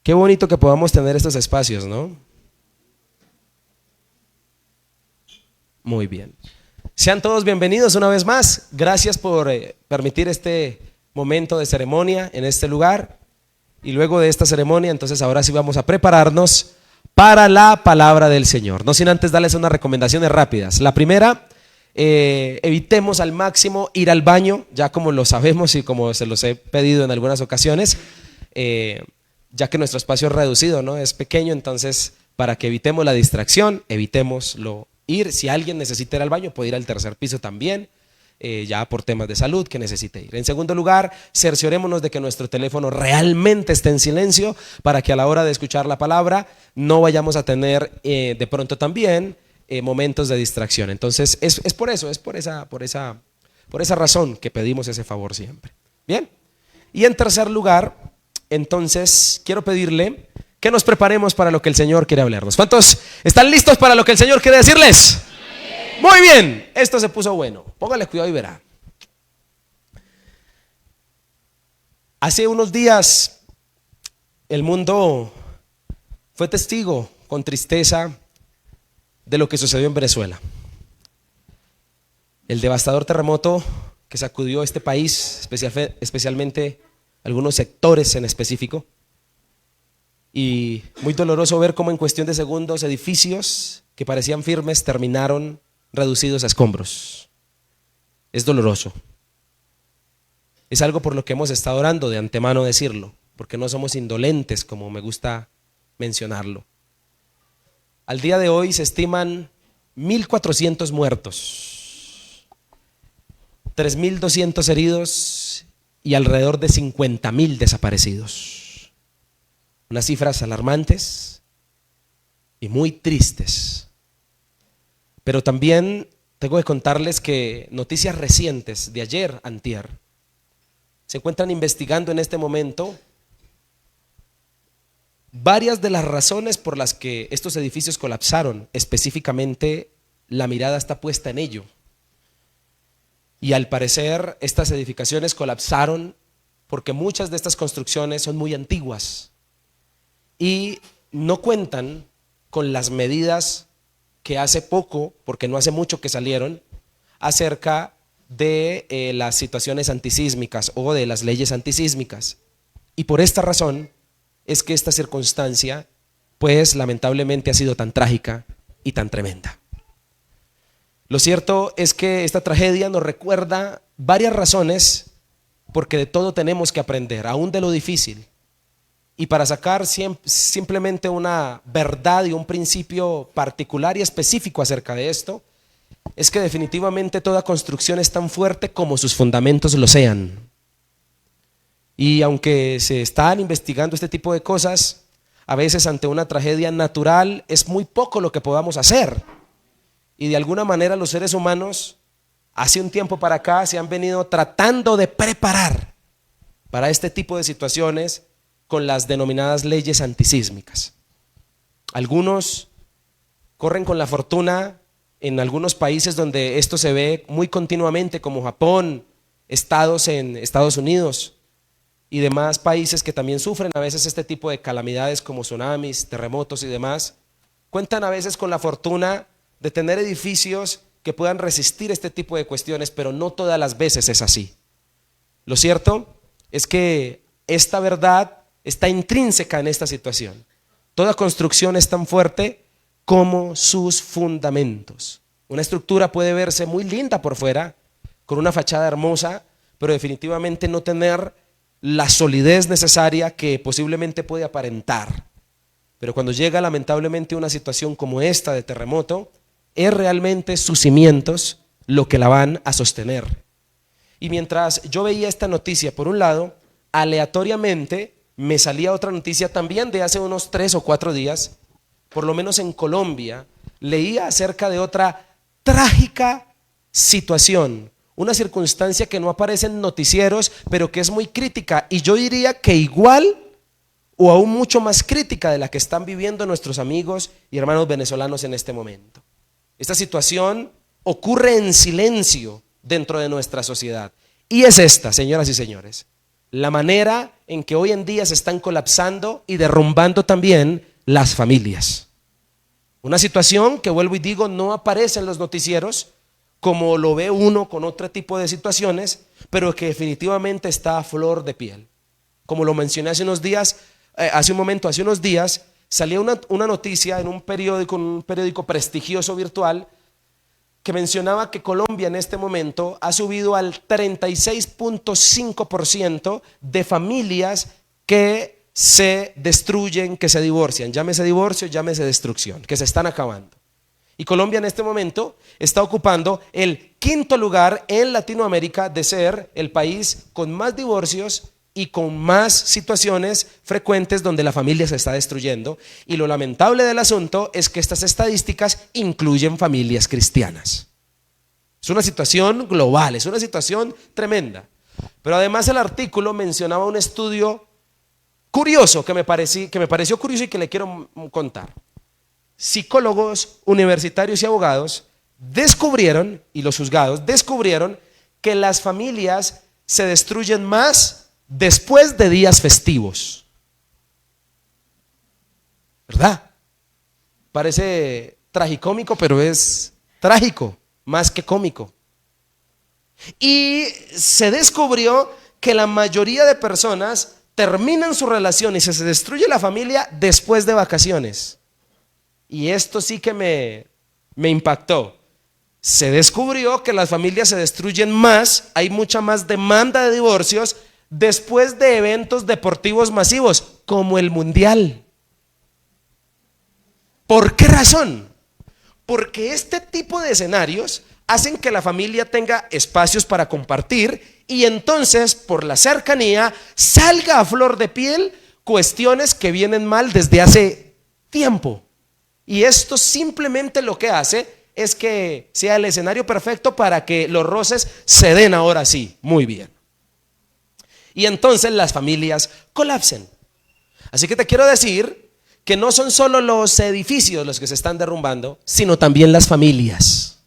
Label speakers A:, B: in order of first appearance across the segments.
A: Qué bonito que podamos tener estos espacios, ¿no? Muy bien. Sean todos bienvenidos una vez más. Gracias por permitir este momento de ceremonia en este lugar. Y luego de esta ceremonia, entonces ahora sí vamos a prepararnos para la palabra del Señor. No sin antes darles unas recomendaciones rápidas. La primera, evitemos al máximo ir al baño, ya como lo sabemos y como se los he pedido en algunas ocasiones, ya que nuestro espacio es reducido, ¿no? Es pequeño, entonces para que evitemos la distracción, evitémoslo ir. Si alguien necesita ir al baño, puede ir al tercer piso también, ya por temas de salud que necesite ir. En segundo lugar, cerciorémonos de que nuestro teléfono realmente esté en silencio para que a la hora de escuchar la palabra no vayamos a tener de pronto también momentos de distracción. Entonces es por eso, es por esa razón que pedimos ese favor siempre. Bien, y en tercer lugar, entonces quiero pedirle que nos preparemos para lo que el Señor quiere hablarnos. ¿Cuántos están listos para lo que el Señor quiere decirles? Muy bien, esto se puso bueno. Póngale cuidado y verá. Hace unos días el mundo fue testigo con tristeza de lo que sucedió en Venezuela. El devastador terremoto que sacudió este país, especialmente algunos sectores en específico. Y muy doloroso ver cómo en cuestión de segundos edificios que parecían firmes terminaron reducidos a escombros. Es doloroso. Es algo por lo que hemos estado orando, de antemano decirlo, porque no somos indolentes, como me gusta mencionarlo. Al día de hoy se estiman 1.400 muertos, 3.200 heridos y alrededor de 50.000 desaparecidos. Unas cifras alarmantes y muy tristes. Pero también tengo que contarles que noticias recientes de ayer, antier, se encuentran investigando en este momento varias de las razones por las que estos edificios colapsaron. Específicamente, la mirada está puesta en ello. Y al parecer, estas edificaciones colapsaron porque muchas de estas construcciones son muy antiguas y no cuentan con las medidas que hace poco, porque no hace mucho que salieron, acerca de las situaciones antisísmicas o de las leyes antisísmicas. Y por esta razón es que esta circunstancia, pues lamentablemente ha sido tan trágica y tan tremenda. Lo cierto es que esta tragedia nos recuerda varias razones, porque de todo tenemos que aprender, aún de lo difícil. Y para sacar simplemente una verdad y un principio particular y específico acerca de esto, es que definitivamente toda construcción es tan fuerte como sus fundamentos lo sean. Y aunque se están investigando este tipo de cosas, a veces ante una tragedia natural es muy poco lo que podamos hacer. Y de alguna manera los seres humanos, hace un tiempo para acá, se han venido tratando de preparar para este tipo de situaciones con las denominadas leyes antisísmicas. Algunos corren con la fortuna en algunos países donde esto se ve muy continuamente, como Japón, estados en Estados Unidos y demás países que también sufren a veces este tipo de calamidades como tsunamis, terremotos y demás. Cuentan a veces con la fortuna de tener edificios que puedan resistir este tipo de cuestiones, pero no todas las veces es así. Lo cierto es que esta verdad está intrínseca en esta situación. Toda construcción es tan fuerte como sus fundamentos. Una estructura puede verse muy linda por fuera, con una fachada hermosa, pero definitivamente no tener la solidez necesaria que posiblemente puede aparentar. Pero cuando llega lamentablemente una situación como esta de terremoto, es realmente sus cimientos lo que la van a sostener. Y mientras yo veía esta noticia, por un lado, aleatoriamente me salía otra noticia también de hace unos 3 o 4 días, por lo menos en Colombia, leía acerca de otra trágica situación, una circunstancia que no aparece en noticieros, pero que es muy crítica, y yo diría que igual o aún mucho más crítica de la que están viviendo nuestros amigos y hermanos venezolanos en este momento. Esta situación ocurre en silencio dentro de nuestra sociedad, y es esta, señoras y señores: la manera en que hoy en día se están colapsando y derrumbando también las familias. Una situación que, vuelvo y digo, no aparece en los noticieros como lo ve uno con otro tipo de situaciones, pero que definitivamente está a flor de piel. Como lo mencioné hace unos días, hace unos días, salía una noticia en un periódico prestigioso virtual que mencionaba que Colombia en este momento ha subido al 36.5% de familias que se destruyen, que se divorcian, llámese divorcio, llámese destrucción, que se están acabando. Y Colombia en este momento está ocupando el 5.º lugar en Latinoamérica de ser el país con más divorcios y con más situaciones frecuentes donde la familia se está destruyendo. Y lo lamentable del asunto es que estas estadísticas incluyen familias cristianas. Es una situación global, es una situación tremenda. Pero además el artículo mencionaba un estudio curioso que me pareció curioso y que le quiero contar. Psicólogos universitarios y abogados descubrieron, y los juzgados descubrieron, que las familias se destruyen más después de días festivos. ¿Verdad? Parece tragicómico, pero es trágico, más que cómico. Y se descubrió que la mayoría de personas terminan su relación y se destruye la familia después de vacaciones. Y esto sí que me impactó. Se descubrió que las familias se destruyen más, hay mucha más demanda de divorcios después de eventos deportivos masivos, como el Mundial. ¿Por qué razón? Porque este tipo de escenarios hacen que la familia tenga espacios para compartir y entonces, por la cercanía, salga a flor de piel cuestiones que vienen mal desde hace tiempo. Y esto simplemente lo que hace es que sea el escenario perfecto para que los roces se den ahora sí, muy bien. Y entonces las familias colapsen. Así que te quiero decir que no son solo los edificios los que se están derrumbando, sino también las familias.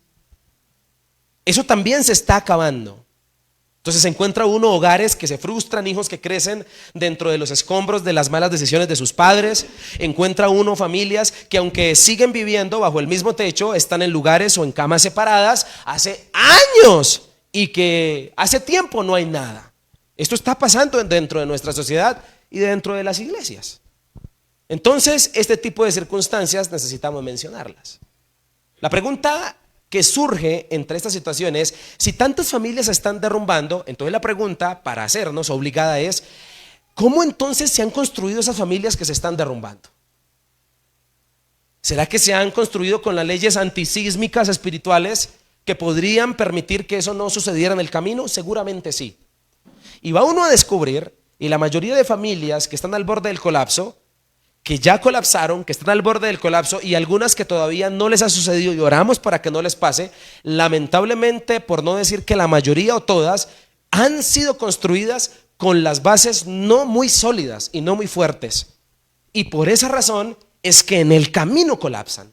A: Eso también se está acabando. Entonces se encuentra uno hogares que se frustran, hijos que crecen dentro de los escombros de las malas decisiones de sus padres. Encuentra uno familias que, aunque siguen viviendo bajo el mismo techo, están en lugares o en camas separadas hace años y que hace tiempo no hay nada. Esto está pasando dentro de nuestra sociedad y dentro de las iglesias. Entonces, este tipo de circunstancias necesitamos mencionarlas. La pregunta que surge entre estas situaciones, si tantas familias se están derrumbando, entonces la pregunta para hacernos obligada es, ¿cómo entonces se han construido esas familias que se están derrumbando? ¿Será que se han construido con las leyes antisísmicas espirituales que podrían permitir que eso no sucediera en el camino? Seguramente sí. Y va uno a descubrir, y la mayoría de familias que están al borde del colapso, que ya colapsaron, que están al borde del colapso, y algunas que todavía no les ha sucedido y oramos para que no les pase, lamentablemente, por no decir que la mayoría o todas, han sido construidas con las bases no muy sólidas y no muy fuertes. Y por esa razón es que en el camino colapsan.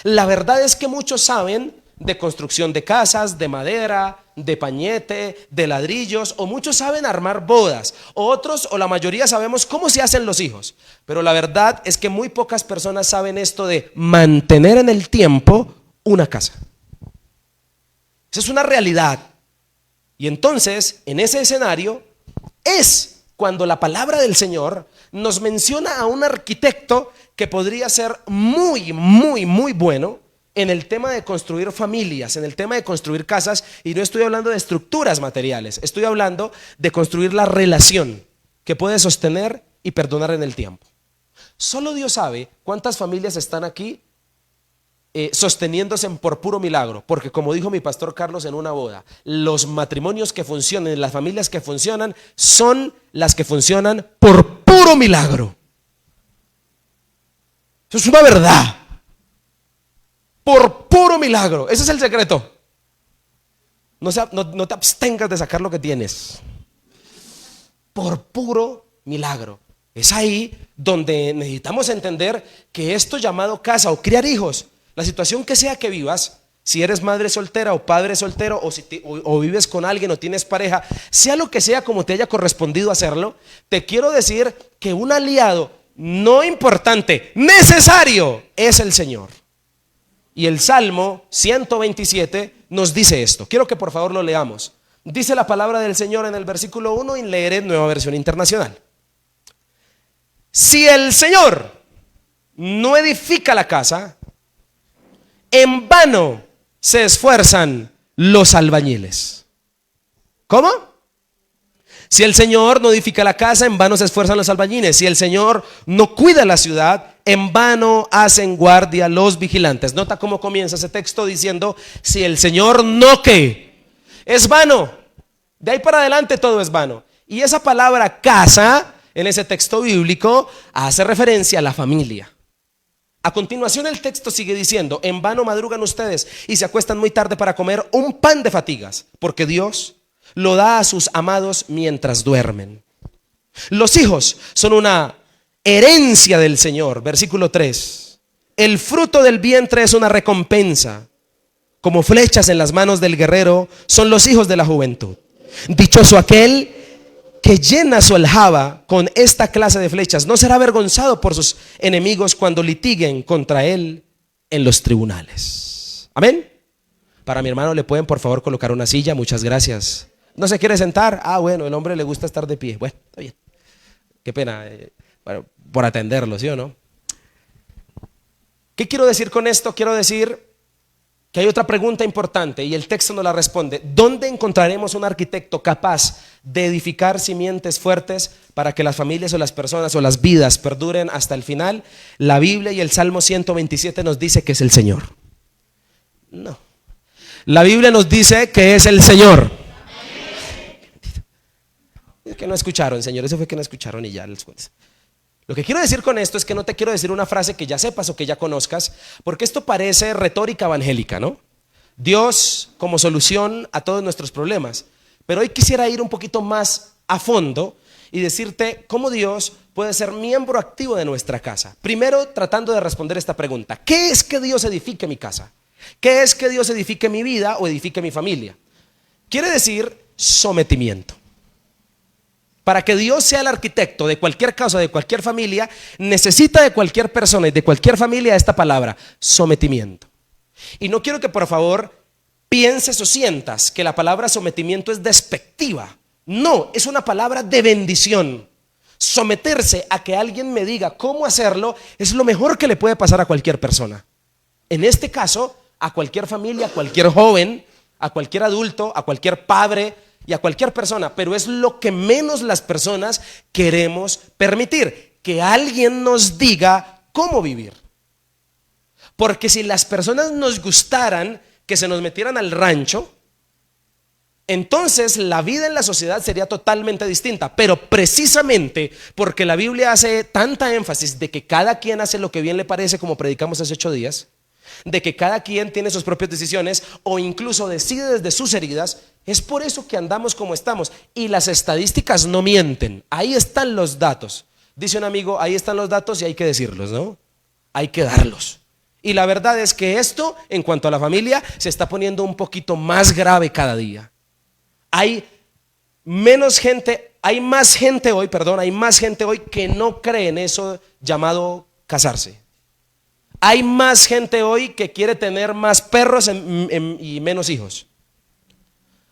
A: La verdad es que muchos saben de construcción de casas, de madera, de pañete, de ladrillos, o muchos saben armar bodas, o otros o la mayoría sabemos cómo se hacen los hijos, pero la verdad es que muy pocas personas saben esto de mantener en el tiempo una casa. Esa es una realidad. Y entonces, en ese escenario es cuando la palabra del Señor nos menciona a un arquitecto que podría ser muy, muy, muy bueno en el tema de construir familias, en el tema de construir casas, y no estoy hablando de estructuras materiales, estoy hablando de construir la relación que puede sostener y perdonar en el tiempo. Solo Dios sabe cuántas familias están aquí sosteniéndose por puro milagro, porque como dijo mi pastor Carlos en una boda, los matrimonios que funcionan, las familias que funcionan, son las que funcionan por puro milagro. Eso es una verdad. Por puro milagro, ese es el secreto. No te abstengas de sacar lo que tienes. Por puro milagro. Es ahí donde necesitamos entender que esto llamado casa o criar hijos, la situación que sea que vivas, si eres madre soltera o padre soltero, o, si o vives con alguien o tienes pareja, sea lo que sea como te haya correspondido hacerlo, te quiero decir que un aliado no importante, necesario, es el Señor. Y el Salmo 127 nos dice esto. Quiero que por favor lo leamos. Dice la palabra del Señor en el versículo 1 y leeré Nueva Versión Internacional. Si el Señor no edifica la casa, en vano se esfuerzan los albañiles. ¿Cómo? Si el Señor no edifica la casa, en vano se esfuerzan los albañiles. Si el Señor no cuida la ciudad, en vano hacen guardia los vigilantes. Nota cómo comienza ese texto diciendo: si el Señor no, ¿qué? Es vano. De ahí para adelante todo es vano. Y esa palabra casa en ese texto bíblico hace referencia a la familia. A continuación el texto sigue diciendo: en vano madrugan ustedes y se acuestan muy tarde para comer un pan de fatigas, porque Dios lo da a sus amados mientras duermen. Los hijos son una herencia del Señor. Versículo 3. El fruto del vientre es una recompensa. Como flechas en las manos del guerrero son los hijos de la juventud. Dichoso aquel que llena su aljaba con esta clase de flechas. No será avergonzado por sus enemigos cuando litiguen contra él en los tribunales. Amén. Para mi hermano le pueden por favor colocar una silla. Muchas gracias. ¿No se quiere sentar? Ah, bueno, el hombre le gusta estar de pie. Bueno, está bien. Qué pena, bueno, por atenderlo, ¿sí o no? ¿Qué quiero decir con esto? Quiero decir que hay otra pregunta importante y el texto nos la responde. ¿Dónde encontraremos un arquitecto capaz de edificar simientes fuertes para que las familias o las personas o las vidas perduren hasta el final? La Biblia y el Salmo 127 nos dice que es el Señor. No. La Biblia nos dice que es el Señor. Es que no escucharon, Señor, eso fue que no escucharon y ya les cuento. Lo que quiero decir con esto es que no te quiero decir una frase que ya sepas o que ya conozcas, porque esto parece retórica evangélica, ¿no? Dios como solución a todos nuestros problemas. Pero hoy quisiera ir un poquito más a fondo y decirte cómo Dios puede ser miembro activo de nuestra casa. Primero, tratando de responder esta pregunta: ¿qué es que Dios edifique mi casa? ¿Qué es que Dios edifique mi vida o edifique mi familia? Quiere decir sometimiento. Para que Dios sea el arquitecto de cualquier casa, de cualquier familia, necesita de cualquier persona y de cualquier familia esta palabra: sometimiento. Y no quiero que por favor pienses o sientas que la palabra sometimiento es despectiva. No, es una palabra de bendición. Someterse a que alguien me diga cómo hacerlo es lo mejor que le puede pasar a cualquier persona. En este caso, a cualquier familia, a cualquier joven, a cualquier adulto, a cualquier padre y a cualquier persona. Pero es lo que menos las personas queremos permitir, que alguien nos diga cómo vivir. Porque si las personas nos gustaran que se nos metieran al rancho, entonces la vida en la sociedad sería totalmente distinta. Pero precisamente porque la Biblia hace tanta énfasis de que cada quien hace lo que bien le parece, como predicamos hace 8 días, de que cada quien tiene sus propias decisiones o incluso decide desde sus heridas, es por eso que andamos como estamos. Y las estadísticas no mienten. Ahí están los datos. Dice un amigo: ahí están los datos y hay que decirlos, ¿no? Hay que darlos. Y la verdad es que esto, en cuanto a la familia, se está poniendo un poquito más grave cada día. Hay más gente hoy que no cree en eso llamado casarse. Hay más gente hoy que quiere tener más perros y menos hijos.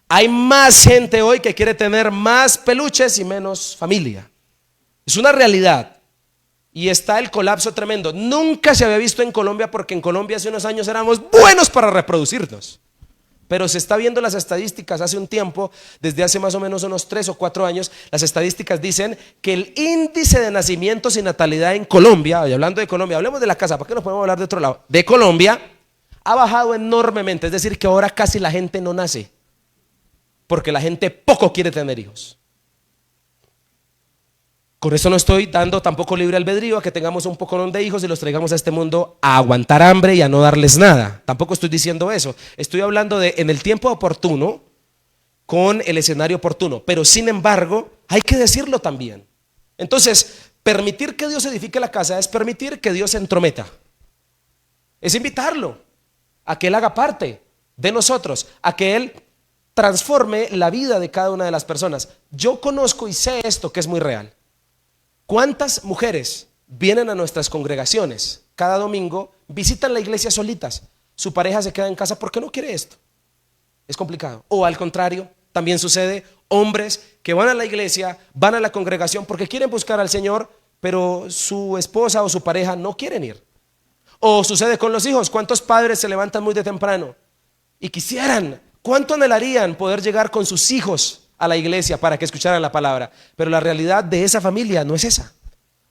A: Hay más gente hoy que quiere tener más peluches y menos familia. Es una realidad. Y está el colapso tremendo. Nunca se había visto en Colombia, porque en Colombia hace unos años éramos buenos para reproducirnos. Pero se está viendo las estadísticas hace un tiempo, desde hace más o menos unos 3 o 4 años, las estadísticas dicen que el índice de nacimientos y natalidad en Colombia, y hablando de Colombia, hablemos de la casa, ¿para qué nos podemos hablar de otro lado? De Colombia, ha bajado enormemente. Es decir, que ahora casi la gente no nace, porque la gente poco quiere tener hijos. Con eso no estoy dando tampoco libre albedrío a que tengamos un poco de hijos y los traigamos a este mundo a aguantar hambre y a no darles nada. Tampoco estoy diciendo eso. Estoy hablando de en el tiempo oportuno, con el escenario oportuno. Pero sin embargo, hay que decirlo también. Entonces, permitir que Dios edifique la casa es permitir que Dios se entrometa. Es invitarlo a que Él haga parte. de nosotros, a que Él transforme la vida de cada una de las personas. Yo conozco y sé esto que es muy real. ¿Cuántas mujeres vienen a nuestras congregaciones cada domingo, visitan la iglesia solitas? Su pareja se queda en casa porque no quiere esto. Es complicado. O al contrario, también sucede hombres que van a la iglesia, van a la congregación porque quieren buscar al Señor, pero su esposa o su pareja no quieren ir. O sucede con los hijos. ¿Cuántos padres se levantan muy de temprano y quisieran, cuánto anhelarían poder llegar con sus hijos a la iglesia para que escucharan la palabra? Pero la realidad de esa familia no es esa.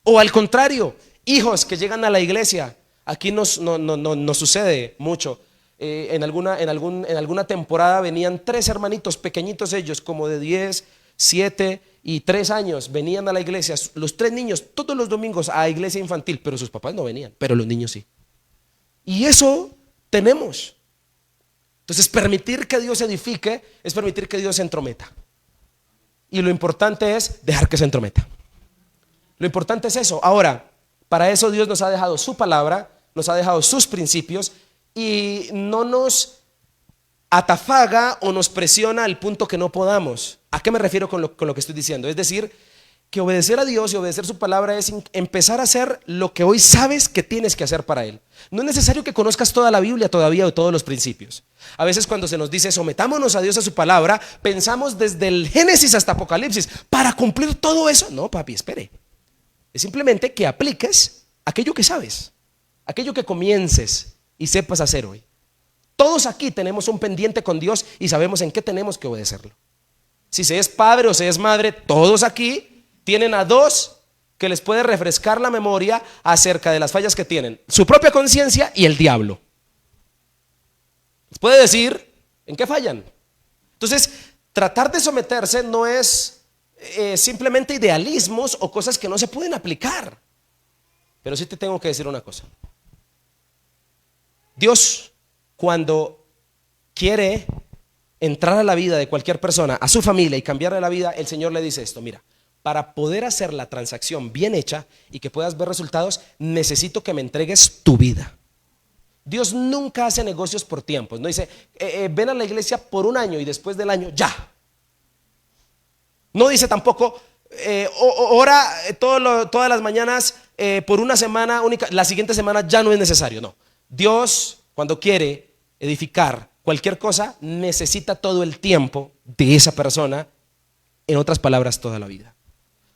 A: O al contrario, hijos que llegan a la iglesia. Aquí no sucede mucho. En alguna temporada venían 3 hermanitos pequeñitos, ellos como de 10, 7 y 3 años, venían a la iglesia, los 3 niños todos los domingos a iglesia infantil, pero sus papás no venían, pero los niños sí. Y eso tenemos. Entonces, permitir que Dios edifique es permitir que Dios se entrometa. Y lo importante es dejar que se entrometa. Lo importante es eso. Ahora, para eso Dios nos ha dejado su palabra, nos ha dejado sus principios y no nos atafaga o nos presiona al punto que no podamos. ¿A qué me refiero con lo que estoy diciendo? Es decir, que obedecer a Dios y obedecer su palabra es empezar a hacer lo que hoy sabes que tienes que hacer para Él. No es necesario que conozcas toda la Biblia todavía o todos los principios. A veces cuando se nos dice sometámonos a Dios, a su palabra, pensamos desde el Génesis hasta Apocalipsis para cumplir todo eso. No, papi, espere. Es simplemente que apliques aquello que sabes, aquello que comiences y sepas hacer hoy. Todos aquí tenemos un pendiente con Dios y sabemos en qué tenemos que obedecerlo. Si se es padre o se es madre, todos aquí tienen a 2 que les puede refrescar la memoria acerca de las fallas que tienen: su propia conciencia y el diablo. Les puede decir en qué fallan. Entonces, tratar de someterse no es simplemente idealismos o cosas que no se pueden aplicar. Pero sí te tengo que decir una cosa. Dios, cuando quiere entrar a la vida de cualquier persona, a su familia, y cambiarle la vida, el Señor le dice esto: mira, para poder hacer la transacción bien hecha y que puedas ver resultados, necesito que me entregues tu vida. Dios nunca hace negocios por tiempos. No dice, ven a la iglesia por 1 año y después del año ya. No dice tampoco, ora todas las mañanas por 1 semana, la siguiente semana ya no es necesario. No. Dios, cuando quiere edificar cualquier cosa, necesita todo el tiempo de esa persona, en otras palabras, toda la vida.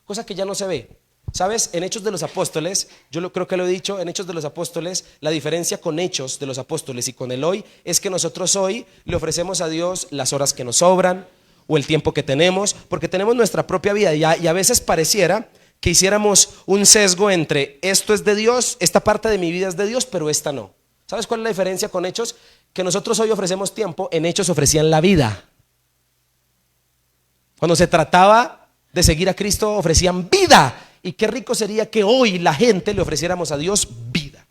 A: Cosa que ya no se ve. ¿Sabes? En Hechos de los Apóstoles, creo que lo he dicho, en Hechos de los Apóstoles, la diferencia con Hechos de los Apóstoles y con el hoy es que nosotros hoy le ofrecemos a Dios las horas que nos sobran o el tiempo que tenemos, porque tenemos nuestra propia vida y a veces pareciera que hiciéramos un sesgo entre esto es de Dios, esta parte de mi vida es de Dios, pero esta no. ¿Sabes cuál es la diferencia con Hechos? Que nosotros hoy ofrecemos tiempo, en Hechos ofrecían la vida. Cuando se trataba de seguir a Cristo, ofrecían vida. Y qué rico sería que hoy la gente le ofreciéramos a Dios vida.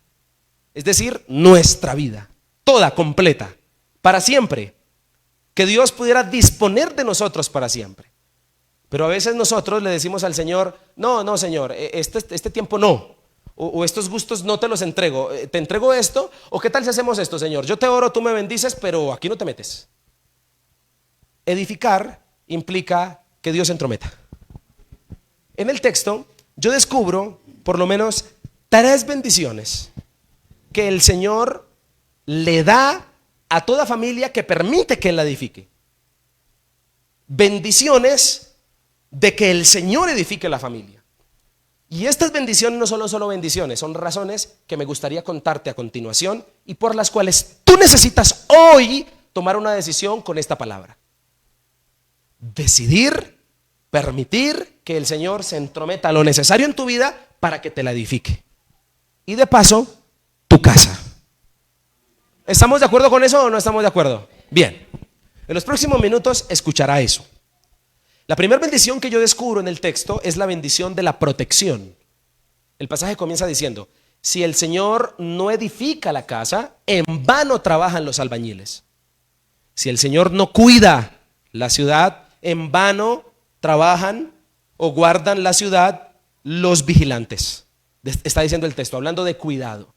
A: Es decir, nuestra vida, toda, completa, para siempre. Que Dios pudiera disponer de nosotros para siempre. Pero a veces nosotros le decimos al Señor, no Señor, este tiempo no. O estos gustos no te los entrego. Te entrego esto, o qué tal si hacemos esto, Señor. Yo te oro, tú me bendices, pero aquí no te metes. Edificar implica que Dios se entrometa. En el texto yo descubro por lo menos 3 bendiciones que el Señor le da a toda familia que permite que Él la edifique. Bendiciones de que el Señor edifique la familia. Y estas bendiciones no son solo bendiciones, son razones que me gustaría contarte a continuación y por las cuales tú necesitas hoy tomar una decisión con esta palabra. Decidir, permitir que el Señor se entrometa lo necesario en tu vida para que te la edifique. Y de paso, tu casa. ¿Estamos de acuerdo con eso o no estamos de acuerdo? Bien, en los próximos minutos escuchará eso. La primera bendición que yo descubro en el texto es la bendición de la protección. El pasaje comienza diciendo: si el Señor no edifica la casa, en vano trabajan los albañiles. Si el Señor no cuida la ciudad, en vano trabajan o guardan la ciudad los vigilantes. Está diciendo el texto, hablando de cuidado.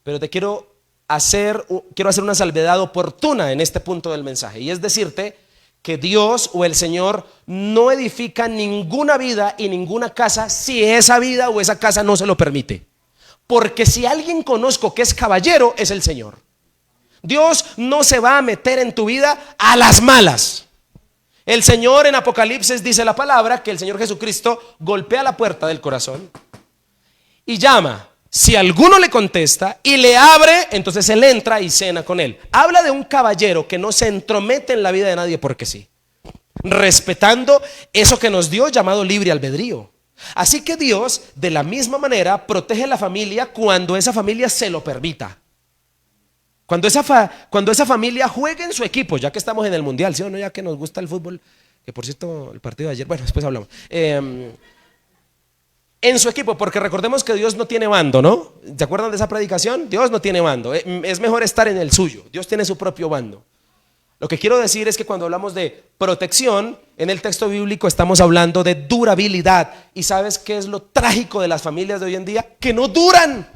A: Pero te quiero quiero hacer una salvedad oportuna en este punto del mensaje, y es decirte que Dios o el Señor no edifica ninguna vida y ninguna casa si esa vida o esa casa no se lo permite. Porque si alguien conozco que es caballero, es el Señor. Dios no se va a meter en tu vida a las malas. El Señor en Apocalipsis dice la palabra que el Señor Jesucristo golpea la puerta del corazón y llama. Si alguno le contesta y le abre, entonces él entra y cena con él. Habla de un caballero que no se entromete en la vida de nadie porque sí, respetando eso que nos dio llamado libre albedrío. Así que Dios de la misma manera protege la familia cuando esa familia se lo permita. Cuando esa familia juegue en su equipo, ya que estamos en el mundial, ¿sí o no? Ya que nos gusta el fútbol, que por cierto el partido de ayer, bueno, después hablamos. En su equipo, porque recordemos que Dios no tiene bando, ¿no? ¿Se acuerdan de esa predicación? Dios no tiene bando, es mejor estar en el suyo. Dios tiene su propio bando. Lo que quiero decir es que cuando hablamos de protección, en el texto bíblico estamos hablando de durabilidad. ¿Y sabes qué es lo trágico de las familias de hoy en día? Que no duran,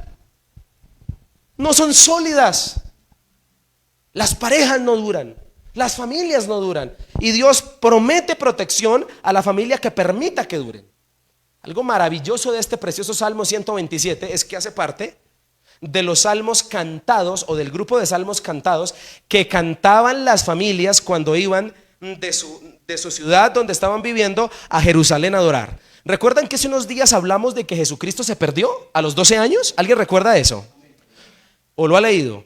A: no son sólidas. Las parejas no duran, las familias no duran. Y Dios promete protección a la familia que permita que duren. Algo maravilloso de este precioso Salmo 127 es que hace parte de los salmos cantados o del grupo de salmos cantados que cantaban las familias cuando iban de su ciudad donde estaban viviendo a Jerusalén a adorar. ¿Recuerdan que hace unos días hablamos de que Jesucristo se perdió a los 12 años? ¿Alguien recuerda eso? ¿O lo ha leído?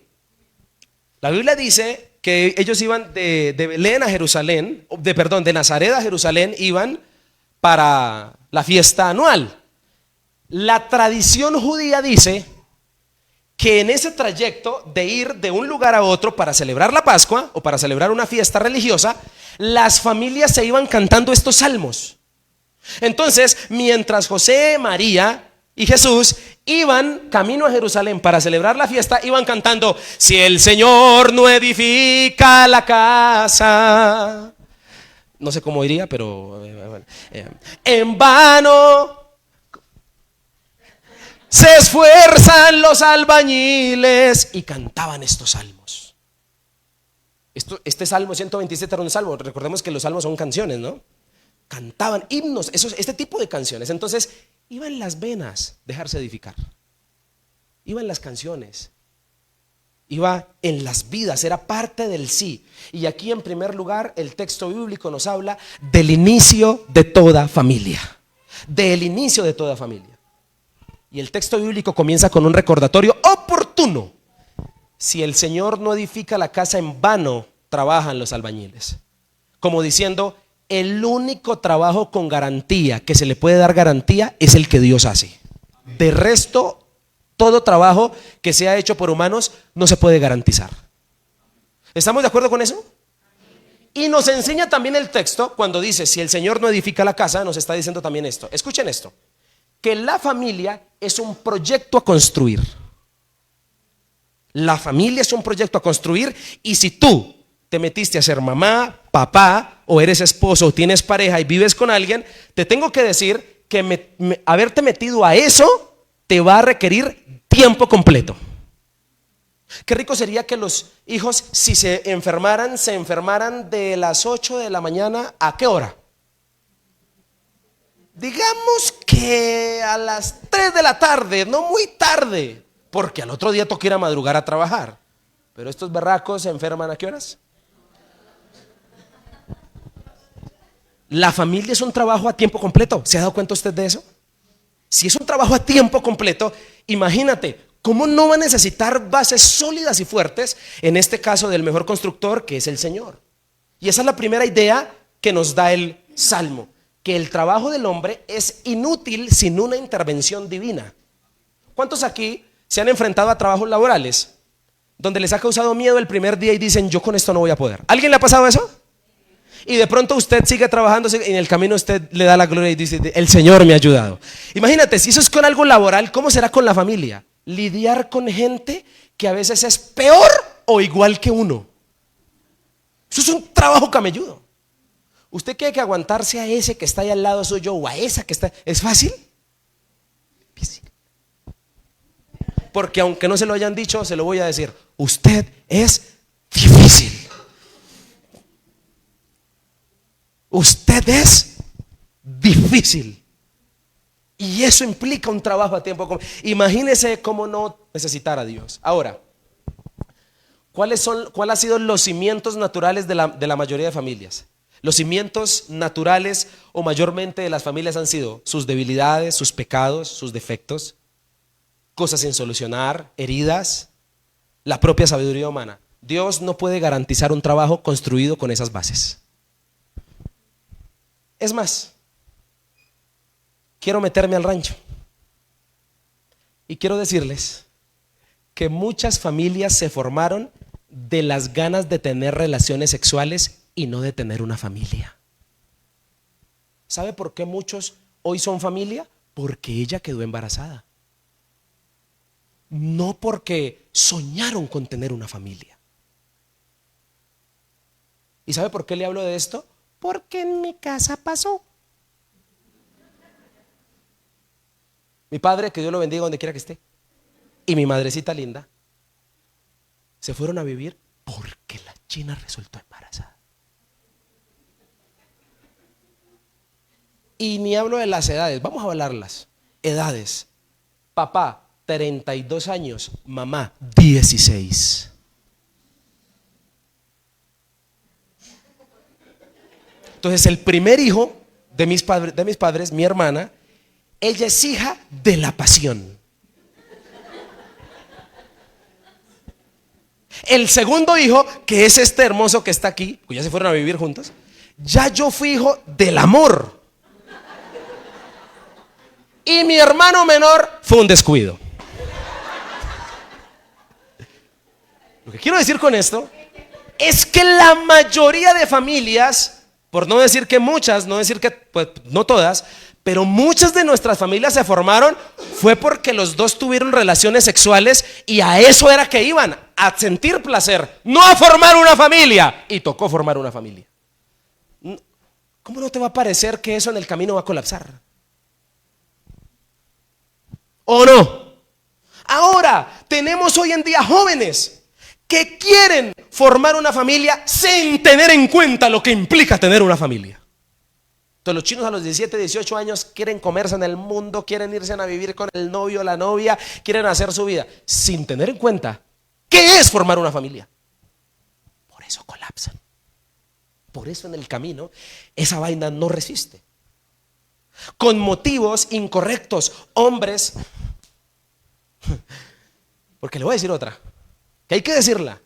A: La Biblia dice que ellos iban de Belén a Jerusalén, de Nazaret a Jerusalén, iban para la fiesta anual. La tradición judía dice que en ese trayecto de ir de un lugar a otro para celebrar la Pascua o para celebrar una fiesta religiosa, las familias se iban cantando estos salmos. Entonces, mientras José, María y Jesús iban camino a Jerusalén para celebrar la fiesta, iban cantando: si el Señor no edifica la casa, no sé cómo iría, pero en vano se esfuerzan los albañiles, y cantaban estos salmos. Este Salmo 127 era un salmo. Recordemos que los salmos son canciones, ¿no? Cantaban himnos, este tipo de canciones. Entonces iba en las venas dejarse edificar, iba en las canciones, iba en las vidas, era parte del sí. Y aquí en primer lugar el texto bíblico nos habla del inicio de toda familia, del inicio de toda familia. Y el texto bíblico comienza con un recordatorio oportuno: si el Señor no edifica la casa, en vano trabajan los albañiles. Como diciendo, el único trabajo con garantía, que se le puede dar garantía, es el que Dios hace. De resto, todo trabajo que sea hecho por humanos no se puede garantizar. ¿Estamos de acuerdo con eso? Y nos enseña también el texto cuando dice: si el Señor no edifica la casa, nos está diciendo también esto. Escuchen esto: que la familia es un proyecto a construir. La familia es un proyecto a construir, y si tú te metiste a ser mamá, papá, o eres esposo, o tienes pareja y vives con alguien, te tengo que decir que haberte metido a eso te va a requerir tiempo completo. Qué rico sería que los hijos, si se enfermaran de las 8 de la mañana, ¿a qué hora? Digamos que a las 3 de la tarde, no muy tarde, porque al otro día toca ir a madrugar a trabajar. Pero estos berracos se enferman ¿a qué horas? La familia es un trabajo a tiempo completo. ¿Se ha dado cuenta usted de eso? Si es un trabajo a tiempo completo, imagínate cómo no va a necesitar bases sólidas y fuertes, en este caso del mejor constructor, que es el Señor. Y esa es la primera idea que nos da el Salmo: que el trabajo del hombre es inútil sin una intervención divina. ¿Cuántos aquí se han enfrentado a trabajos laborales donde les ha causado miedo el primer día y dicen: yo con esto no voy a poder? ¿Alguien le ha pasado eso? Y de pronto usted sigue trabajando y en el camino usted le da la gloria y dice: el Señor me ha ayudado. Imagínate, si eso es con algo laboral, ¿cómo será con la familia? Lidiar con gente que a veces es peor o igual que uno. Eso es un trabajo camelludo. ¿Usted cree que aguantarse a ese que está ahí al lado suyo o a esa que está es fácil? Difícil. porque aunque no se lo hayan dicho, se lo voy a decir. Usted es difícil. Usted es difícil. Y eso implica un trabajo a tiempo completo. Imagínese cómo no necesitar a Dios. Ahora, ¿cuáles han sido los cimientos naturales de la mayoría de familias? Los cimientos naturales o mayormente de las familias han sido sus debilidades, sus pecados, sus defectos, cosas sin solucionar, heridas, la propia sabiduría humana. Dios no puede garantizar un trabajo construido con esas bases. Es más, quiero meterme al rancho y quiero decirles que muchas familias se formaron de las ganas de tener relaciones sexuales y no de tener una familia. ¿Sabe por qué muchos hoy son familia? Porque ella quedó embarazada. No porque soñaron con tener una familia. ¿Y sabe por qué le hablo de esto? Porque en mi casa pasó. Mi padre, que Dios lo bendiga donde quiera que esté, y mi madrecita linda se fueron a vivir porque la china resultó embarazada. Y ni hablo de las edades, vamos a hablarlas. Edades. Papá, 32 años, mamá, 16. Entonces el primer hijo de mis padres, mi hermana, ella es hija de la pasión. El segundo hijo, que es este hermoso que está aquí, pues ya se fueron a vivir juntos, ya yo fui hijo del amor. Y mi hermano menor fue un descuido. Lo que quiero decir con esto es que la mayoría de familias, por no decir que muchas, no decir que pues, no todas, pero muchas de nuestras familias se formaron fue porque los dos tuvieron relaciones sexuales y a eso era que iban, a sentir placer, no a formar una familia. Y tocó formar una familia. ¿Cómo no te va a parecer que eso en el camino va a colapsar? ¿O no? Ahora, tenemos hoy en día jóvenes que quieren formar una familia sin tener en cuenta lo que implica tener una familia. Entonces los chinos a los 17, 18 años quieren comerse en el mundo, quieren irse a vivir con el novio, la novia, quieren hacer su vida, sin tener en cuenta qué es formar una familia. Por eso colapsan. Por eso en el camino esa vaina no resiste. Con motivos incorrectos, hombres, porque le voy a decir otra, que hay que decirla,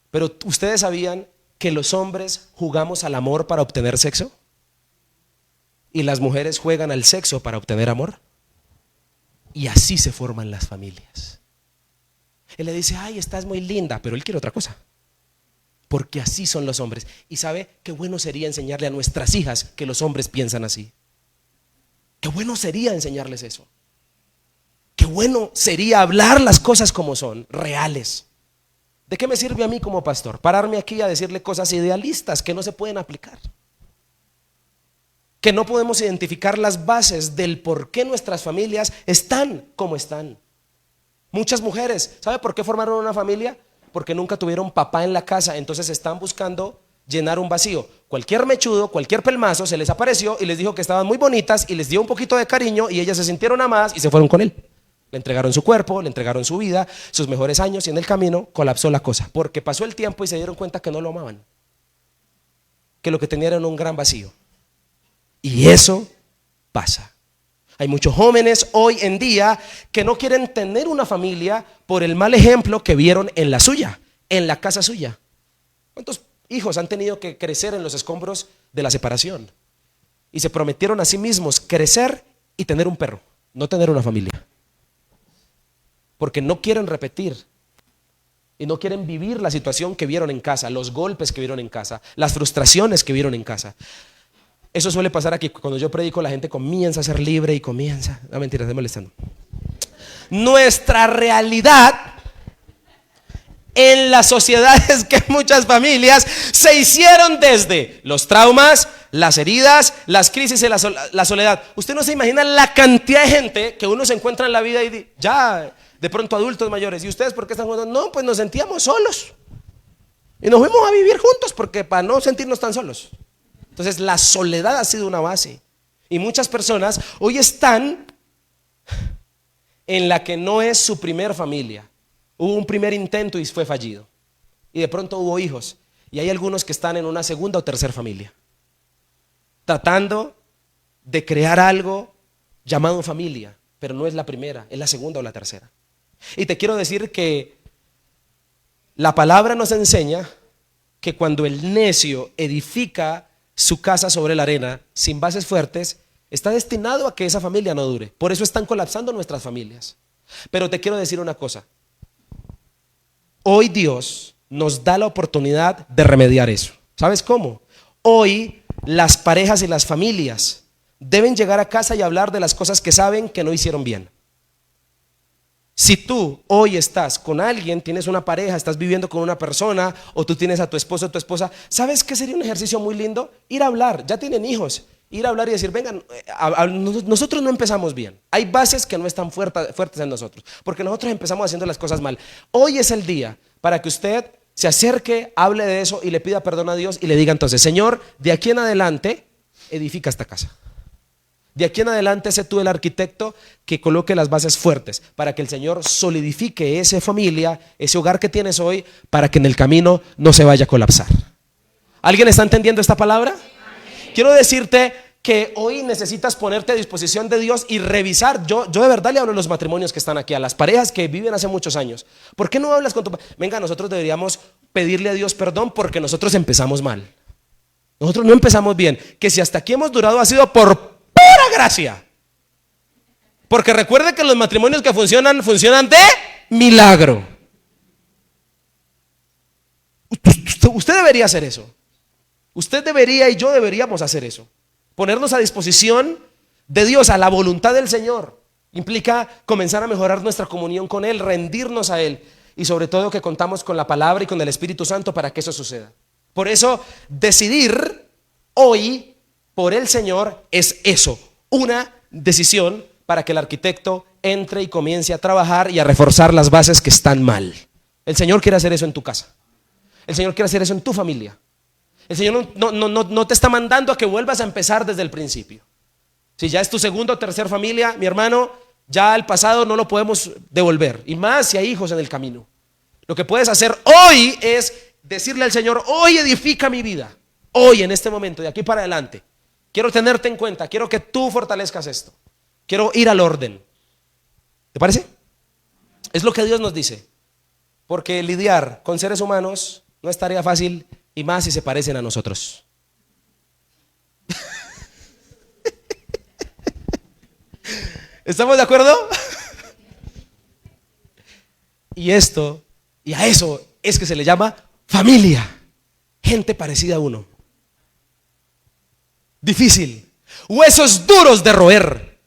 A: pero ustedes sabían que los hombres jugamos al amor para obtener sexo y las mujeres juegan al sexo para obtener amor, y así se forman las familias. Él le dice, ay, estás muy linda, pero él quiere otra cosa. Porque así son los hombres. Y sabe qué bueno sería enseñarle a nuestras hijas que los hombres piensan así. Qué bueno sería enseñarles eso. Qué bueno sería hablar las cosas como son, reales. ¿De qué me sirve a mí como pastor? Pararme aquí a decirle cosas idealistas que no se pueden aplicar. Que no podemos identificar las bases del por qué nuestras familias están como están. Muchas mujeres, ¿sabe por qué formaron una familia? Porque nunca tuvieron papá en la casa, entonces están buscando llenar un vacío. Cualquier mechudo, cualquier pelmazo se les apareció y les dijo que estaban muy bonitas y les dio un poquito de cariño y ellas se sintieron amadas y se fueron con él. Le entregaron su cuerpo, le entregaron su vida, sus mejores años, y en el camino colapsó la cosa, porque pasó el tiempo y se dieron cuenta que no lo amaban, que lo que tenían era un gran vacío. Y eso pasa. Hay muchos jóvenes hoy en día que no quieren tener una familia por el mal ejemplo que vieron en la suya, en la casa suya. ¿Cuántos hijos han tenido que crecer en los escombros de la separación? Y se prometieron a sí mismos crecer y tener un perro, no tener una familia. Porque no quieren repetir y no quieren vivir la situación que vieron en casa, los golpes que vieron en casa, las frustraciones que vieron en casa. Eso suele pasar aquí. Cuando yo predico, la gente comienza a ser libre y comienza. No, mentira, estoy molestando. Nuestra realidad en las sociedades que muchas familias se hicieron desde los traumas, las heridas, las crisis y la soledad. Usted no se imagina la cantidad de gente que uno se encuentra en la vida y ya de pronto adultos mayores. ¿Y ustedes por qué están jugando? No, pues nos sentíamos solos y nos fuimos a vivir juntos porque para no sentirnos tan solos. Entonces la soledad ha sido una base. Y muchas personas hoy están en la que no es su primer familia. Hubo un primer intento y fue fallido. Y de pronto hubo hijos. Y hay algunos que están en una segunda o tercera familia, tratando de crear algo llamado familia, pero no es la primera, es la segunda o la tercera. Y te quiero decir que la palabra nos enseña que cuando el necio edifica su casa sobre la arena sin bases fuertes, está destinado a que esa familia no dure. Por eso están colapsando nuestras familias. Pero te quiero decir una cosa. Hoy Dios nos da la oportunidad de remediar eso. ¿Sabes cómo? Hoy las parejas y las familias deben llegar a casa y hablar de las cosas que saben que no hicieron bien. Si tú hoy estás con alguien, tienes una pareja, estás viviendo con una persona, o tú tienes a tu esposo o tu esposa, ¿sabes qué sería un ejercicio muy lindo? Ir a hablar, ya tienen hijos, ir a hablar y decir, vengan, nosotros no empezamos bien. Hay bases que no están fuertes en nosotros, porque nosotros empezamos haciendo las cosas mal. Hoy es el día para que usted se acerque, hable de eso y le pida perdón a Dios y le diga entonces, Señor, de aquí en adelante, edifica esta casa. De aquí en adelante sé tú el arquitecto que coloque las bases fuertes para que el Señor solidifique esa familia, ese hogar que tienes hoy, para que en el camino no se vaya a colapsar. ¿Alguien está entendiendo esta palabra? Quiero decirte que hoy necesitas ponerte a disposición de Dios y revisar. Yo de verdad le hablo a los matrimonios que están aquí, a las parejas que viven hace muchos años. ¿Por qué no hablas con tu pareja? Venga, nosotros deberíamos pedirle a Dios perdón porque nosotros empezamos mal. Nosotros no empezamos bien. Que si hasta aquí hemos durado ha sido por pura gracia. Porque recuerde que los matrimonios que funcionan de milagro. Usted debería hacer eso. Usted debería y yo deberíamos hacer eso. Ponernos a disposición de Dios, a la voluntad del Señor. Implica comenzar a mejorar nuestra comunión con Él, rendirnos a Él. Y sobre todo que contamos con la palabra y con el Espíritu Santo para que eso suceda. Por eso decidir hoy por el Señor es eso, una decisión para que el arquitecto entre y comience a trabajar y a reforzar las bases que están mal. El Señor quiere hacer eso en tu casa. El Señor quiere hacer eso en tu familia. El Señor no te está mandando a que vuelvas a empezar desde el principio. Si ya es tu segunda o tercera familia, mi hermano, ya el pasado no lo podemos devolver. Y más si hay hijos en el camino. Lo que puedes hacer hoy es decirle al Señor, hoy edifica mi vida. Hoy, en este momento, de aquí para adelante. Quiero tenerte en cuenta, quiero que tú fortalezcas esto. Quiero ir al orden. ¿Te parece? Es lo que Dios nos dice. Porque lidiar con seres humanos no es tarea fácil, y más si se parecen a nosotros. ¿Estamos de acuerdo? Y a eso es que se le llama familia. Gente parecida a uno. Difícil. Huesos duros de roer.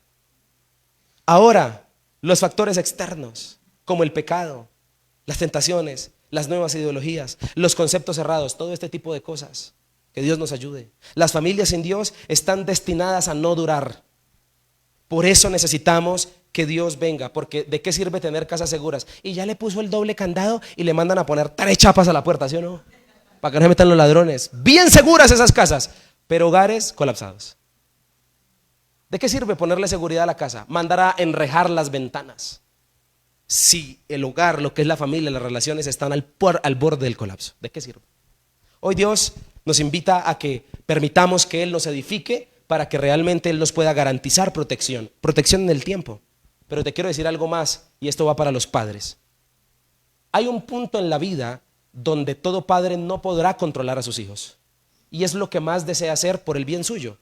A: Ahora, los factores externos, como el pecado, las tentaciones, las nuevas ideologías, los conceptos cerrados, todo este tipo de cosas. Que Dios nos ayude. Las familias sin Dios están destinadas a no durar. Por eso necesitamos que Dios venga, porque ¿de qué sirve tener casas seguras? Y ya le puso el doble candado y le mandan a poner 3 chapas a la puerta, ¿sí o no? Para que no se metan los ladrones. Bien seguras esas casas, pero hogares colapsados. ¿De qué sirve ponerle seguridad a la casa? Mandar a enrejar las ventanas. Si el hogar, lo que es la familia, las relaciones están al borde del colapso, ¿de qué sirve? Hoy Dios nos invita a que permitamos que Él nos edifique para que realmente Él nos pueda garantizar protección en el tiempo. Pero te quiero decir algo más, y esto va para los padres. Hay un punto en la vida donde todo padre no podrá controlar a sus hijos, y es lo que más desea hacer por el bien suyo.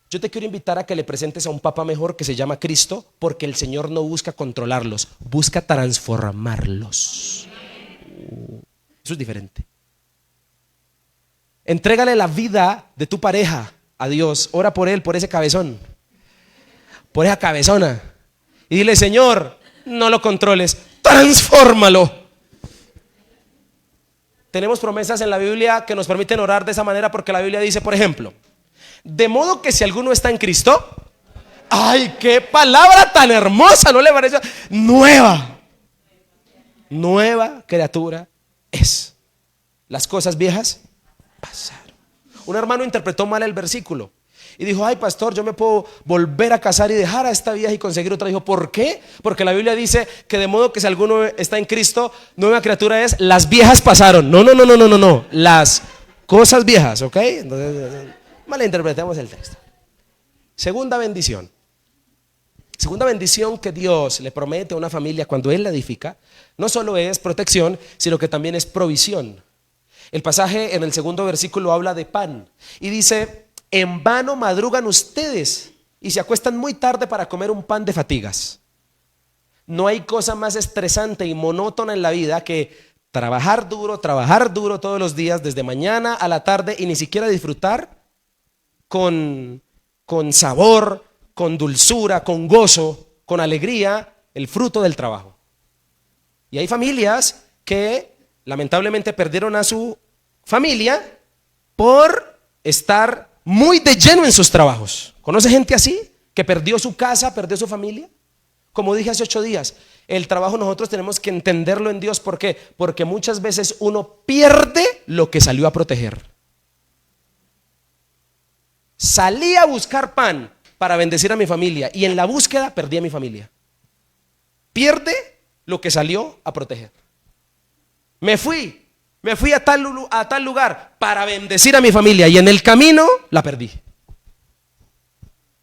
A: Yo te quiero invitar a que le presentes a un papá mejor que se llama Cristo, porque el Señor no busca controlarlos, busca transformarlos. Eso es diferente. Entrégale la vida de tu pareja a Dios. Ora por él, por ese cabezón, por esa cabezona, y dile: Señor, no lo controles, transfórmalo. Tenemos promesas en la Biblia que nos permiten orar de esa manera, porque la Biblia dice, por ejemplo, De modo que si alguno está en Cristo, ¡ay, qué palabra tan hermosa! ¿No le parece? Nueva criatura es. Las cosas viejas pasaron. Un hermano interpretó mal el versículo y dijo: ay, pastor, yo me puedo volver a casar y dejar a esta vieja y conseguir otra. Dijo: ¿por qué? Porque la Biblia dice que de modo que si alguno está en Cristo, nueva criatura es. Las viejas pasaron. No. Las cosas viejas, ¿ok? Entonces, malinterpretemos el texto. Segunda bendición que Dios le promete a una familia cuando Él la edifica, no solo es protección, sino que también es provisión. El pasaje en el segundo versículo habla de pan y dice: en vano madrugan ustedes y se acuestan muy tarde para comer un pan de fatigas. No hay cosa más estresante y monótona en la vida que trabajar duro todos los días, desde mañana a la tarde, y ni siquiera disfrutar con sabor, con dulzura, con gozo, con alegría, el fruto del trabajo. Y hay familias que lamentablemente perdieron a su familia por estar muy de lleno en sus trabajos. ¿Conoce gente así? Que perdió su casa, perdió su familia. Como dije hace 8 días, el trabajo nosotros tenemos que entenderlo en Dios. ¿Por qué? Porque muchas veces uno pierde lo que salió a proteger. Salí a buscar pan para bendecir a mi familia y en la búsqueda perdí a mi familia. Pierde lo que salió a proteger. Me fui a tal lugar para bendecir a mi familia y en el camino la perdí.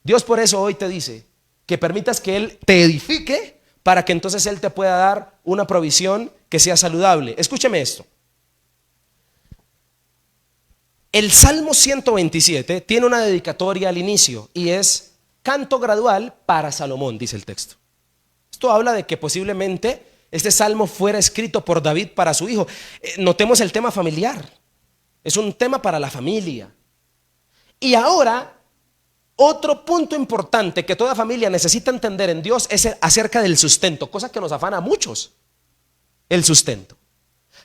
A: Dios por eso hoy te dice que permitas que Él te edifique para que entonces Él te pueda dar una provisión que sea saludable. Escúcheme esto. El Salmo 127 tiene una dedicatoria al inicio y es canto gradual para Salomón, dice el texto. Esto habla de que posiblemente este salmo fuera escrito por David para su hijo. Notemos el tema familiar. Es un tema para la familia. Y ahora, otro punto importante que toda familia necesita entender en Dios es acerca del sustento, cosa que nos afana a muchos, el sustento.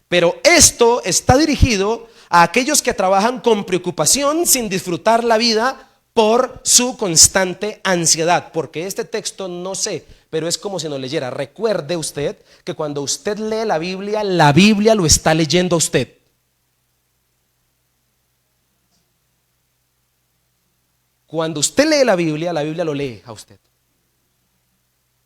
A: Pero esto está dirigido a aquellos que trabajan con preocupación sin disfrutar la vida por su constante ansiedad. Porque este texto, no sé, pero es como si nos leyera. Recuerde usted que cuando usted lee la Biblia lo está leyendo a usted. Cuando usted lee la Biblia lo lee a usted.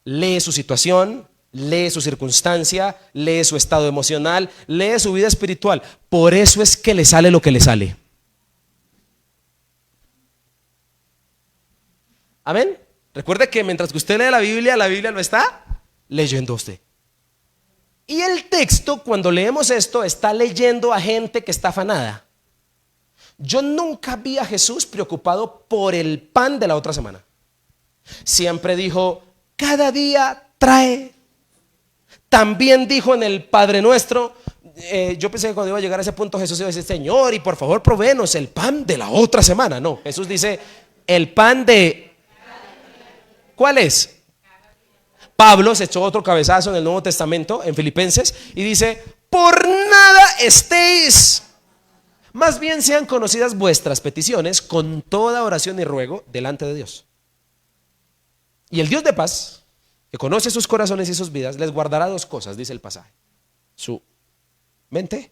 A: Lee su situación, lee su circunstancia, lee su estado emocional, lee su vida espiritual. Por eso es que le sale lo que le sale. Amén. Recuerde que mientras que usted lee la Biblia lo está leyendo a usted. Y el texto, cuando leemos esto, está leyendo a gente que está afanada. Yo nunca vi a Jesús preocupado por el pan de la otra semana. Siempre dijo: cada día trae. También dijo en el Padre Nuestro, yo pensé que cuando iba a llegar a ese punto Jesús iba a decir: Señor, y por favor provéenos el pan de la otra semana. No, Jesús dice: el pan de... ¿Cuál es? Pablo se echó otro cabezazo en el Nuevo Testamento, en Filipenses, y dice: por nada estéis, más bien sean conocidas vuestras peticiones con toda oración y ruego delante de Dios. Y el Dios de paz, que conoce sus corazones y sus vidas, les guardará 2 cosas, dice el pasaje: su mente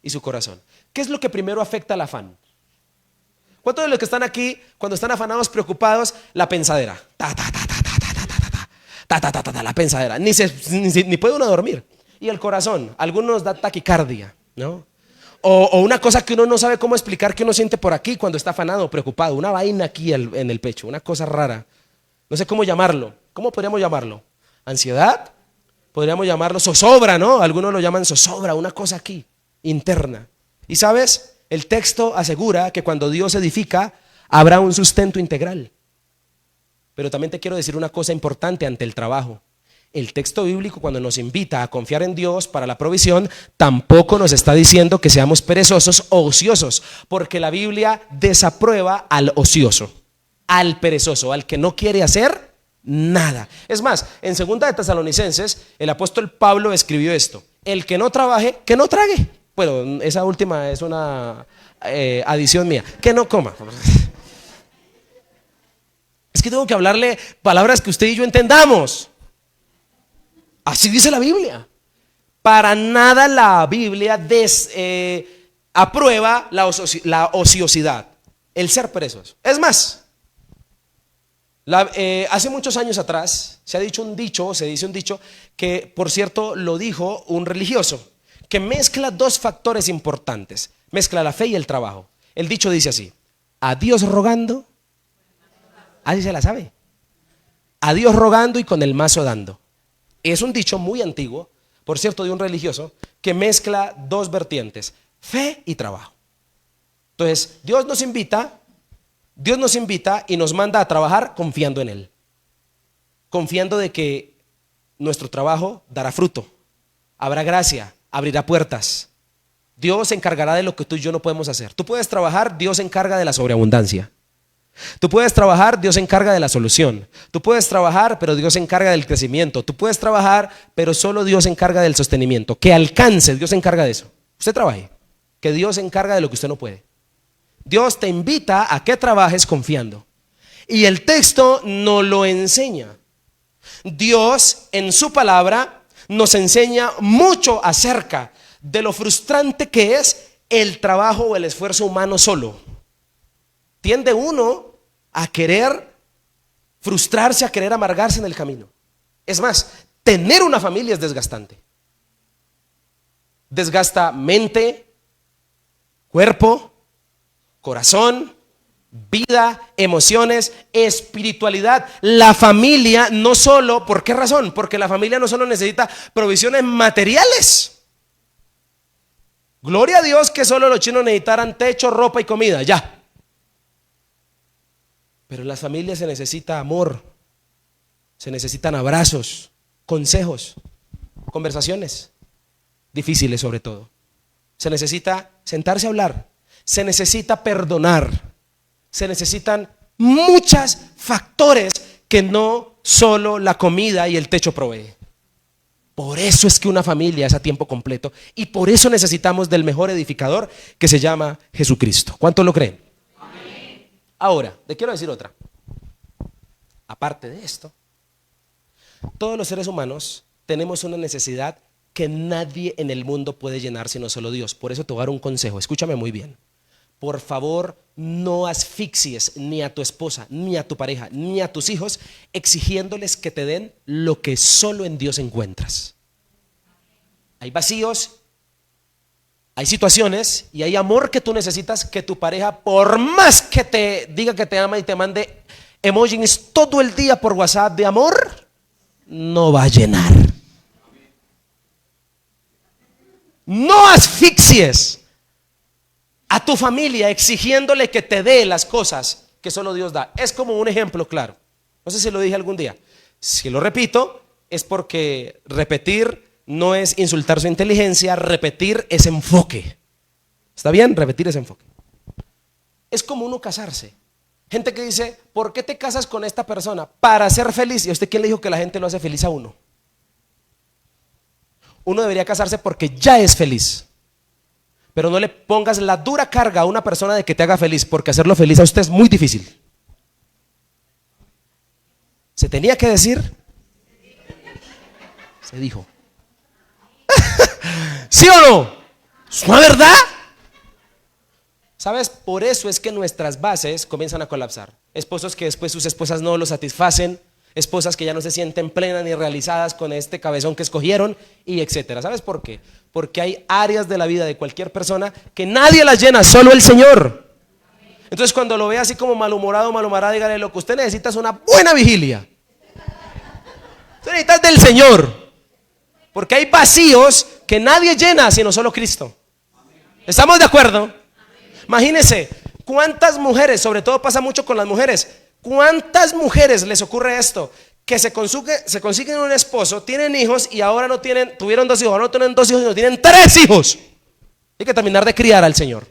A: y su corazón. ¿Qué es lo que primero afecta al afán? ¿Cuántos de los que están aquí, cuando están afanados, preocupados, la pensadera? La pensadera. Ni puede uno dormir. Y el corazón, algunos da taquicardia, ¿no? O una cosa que uno no sabe cómo explicar, que uno siente por aquí cuando está afanado, preocupado, una vaina aquí en el pecho, una cosa rara. No sé cómo llamarlo. ¿Cómo podríamos llamarlo? ¿Ansiedad? Podríamos llamarlo zozobra, ¿no? Algunos lo llaman zozobra, una cosa aquí, interna. Y sabes, el texto asegura que cuando Dios edifica, habrá un sustento integral. Pero también te quiero decir una cosa importante ante el trabajo. El texto bíblico, cuando nos invita a confiar en Dios para la provisión, tampoco nos está diciendo que seamos perezosos o ociosos, porque la Biblia desaprueba al ocioso, al perezoso, al que no quiere hacer nada. Es más, en 2 de Tesalonicenses, el apóstol Pablo escribió esto: el que no trabaje, que no trague. Bueno, esa última es una adición mía: que no coma. Es que tengo que hablarle palabras que usted y yo entendamos. Así dice la Biblia. Para nada la Biblia aprueba la ociosidad, el ser presos. Es más, hace muchos años atrás se dice un dicho que, por cierto, lo dijo un religioso, que mezcla dos factores importantes, mezcla la fe y el trabajo. El dicho dice así: a Dios rogando, así se la sabe, a Dios rogando y con el mazo dando. Es un dicho muy antiguo, por cierto, de un religioso, que mezcla dos vertientes, fe y trabajo. Entonces, Dios nos invita y nos manda a trabajar confiando en Él, confiando de que nuestro trabajo dará fruto, habrá gracia, abrirá puertas. Dios se encargará de lo que tú y yo no podemos hacer. Tú puedes trabajar, Dios se encarga de la sobreabundancia. Tú puedes trabajar, Dios se encarga de la solución. Tú puedes trabajar, pero Dios se encarga del crecimiento. Tú puedes trabajar, pero solo Dios se encarga del sostenimiento. Que alcance, Dios se encarga de eso. Usted trabaje, que Dios se encarga de lo que usted no puede. Dios te invita a que trabajes confiando. Y el texto nos lo enseña. Dios en su palabra nos enseña mucho acerca de lo frustrante que es el trabajo o el esfuerzo humano solo. Tiende uno a querer frustrarse, a querer amargarse en el camino. Es más, tener una familia es desgastante. Desgasta mente, cuerpo, corazón, vida, emociones, espiritualidad. La familia no solo, ¿por qué razón? Porque la familia no solo necesita provisiones materiales. Gloria a Dios que solo los chinos necesitaran techo, ropa y comida, ya. Pero en las familias se necesita amor, se necesitan abrazos, consejos, conversaciones, difíciles sobre todo. Se necesita sentarse a hablar, se necesita perdonar, se necesitan muchos factores que no solo la comida y el techo provee. Por eso es que una familia es a tiempo completo y por eso necesitamos del mejor edificador que se llama Jesucristo. ¿Cuántos lo creen? Ahora, le quiero decir otra. Aparte de esto, todos los seres humanos tenemos una necesidad que nadie en el mundo puede llenar sino solo Dios. Por eso te voy a dar un consejo, escúchame muy bien. Por favor, no asfixies ni a tu esposa, ni a tu pareja, ni a tus hijos exigiéndoles que te den lo que solo en Dios encuentras. Hay vacíos, hay situaciones y hay amor que tú necesitas que tu pareja, por más que te diga que te ama y te mande emojis todo el día por WhatsApp de amor, no va a llenar. No asfixies a tu familia exigiéndole que te dé las cosas que solo Dios da. Es como un ejemplo claro. No sé si lo dije algún día. Si lo repito, es porque repetir no es insultar su inteligencia, repetir es enfoque. ¿Está bien? Repetir es enfoque. Es como uno casarse. Gente que dice, ¿por qué te casas con esta persona? Para ser feliz. ¿Y a usted quién le dijo que la gente lo hace feliz a uno? Uno debería casarse porque ya es feliz. Pero no le pongas la dura carga a una persona de que te haga feliz, porque hacerlo feliz a usted es muy difícil. ¿Se tenía que decir? Se dijo. ¿Sí o no? ¿Es una verdad? ¿Sabes? Por eso es que nuestras bases comienzan a colapsar. Esposos que después sus esposas no los satisfacen, esposas que ya no se sienten plenas ni realizadas con este cabezón que escogieron, y etcétera. ¿Sabes por qué? Porque hay áreas de la vida de cualquier persona que nadie las llena, solo el Señor. Entonces cuando lo ve así como malhumorado, malhumorada, dígale: lo que usted necesita es una buena vigilia. Usted necesita del Señor. Porque hay vacíos que nadie llena sino solo Cristo. ¿Estamos de acuerdo? Imagínense cuántas mujeres, sobre todo pasa mucho con las mujeres, cuántas mujeres les ocurre esto, que se consiguen un esposo, tienen hijos y ahora no tienen, tuvieron 2 hijos, ahora no tienen 2 hijos, sino tienen 3 hijos. Hay que terminar de criar al Señor.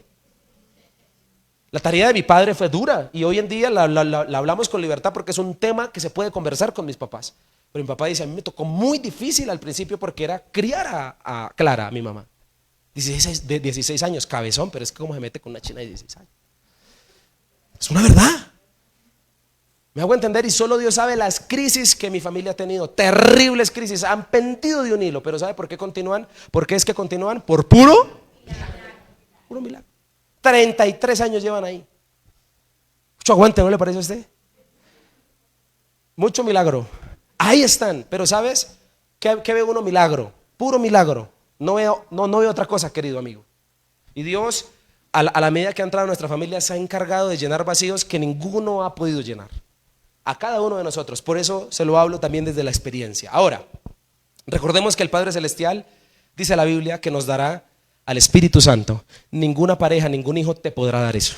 A: La tarea de mi padre fue dura y hoy en día la hablamos con libertad porque es un tema que se puede conversar con mis papás. Pero mi papá dice: a mí me tocó muy difícil al principio porque era criar a Clara, a mi mamá. 16 años, cabezón, pero es que como se mete con una china de 16 años. Es una verdad. Me hago entender, y solo Dios sabe las crisis que mi familia ha tenido, terribles crisis, han pendido de un hilo, pero ¿sabe por qué continúan? ¿Por qué es que continúan? Por puro milagro. 33 años llevan ahí. Mucho aguante, ¿no le parece a usted? Mucho milagro. Ahí están, pero ¿sabes qué ve uno? Milagro, puro milagro. No veo otra cosa, querido amigo. Y Dios, a la medida que ha entrado a nuestra familia, se ha encargado de llenar vacíos que ninguno ha podido llenar. A cada uno de nosotros. Por eso se lo hablo también desde la experiencia. Ahora, recordemos que el Padre Celestial, dice la Biblia, que nos dará al Espíritu Santo. Ninguna pareja, ningún hijo te podrá dar eso.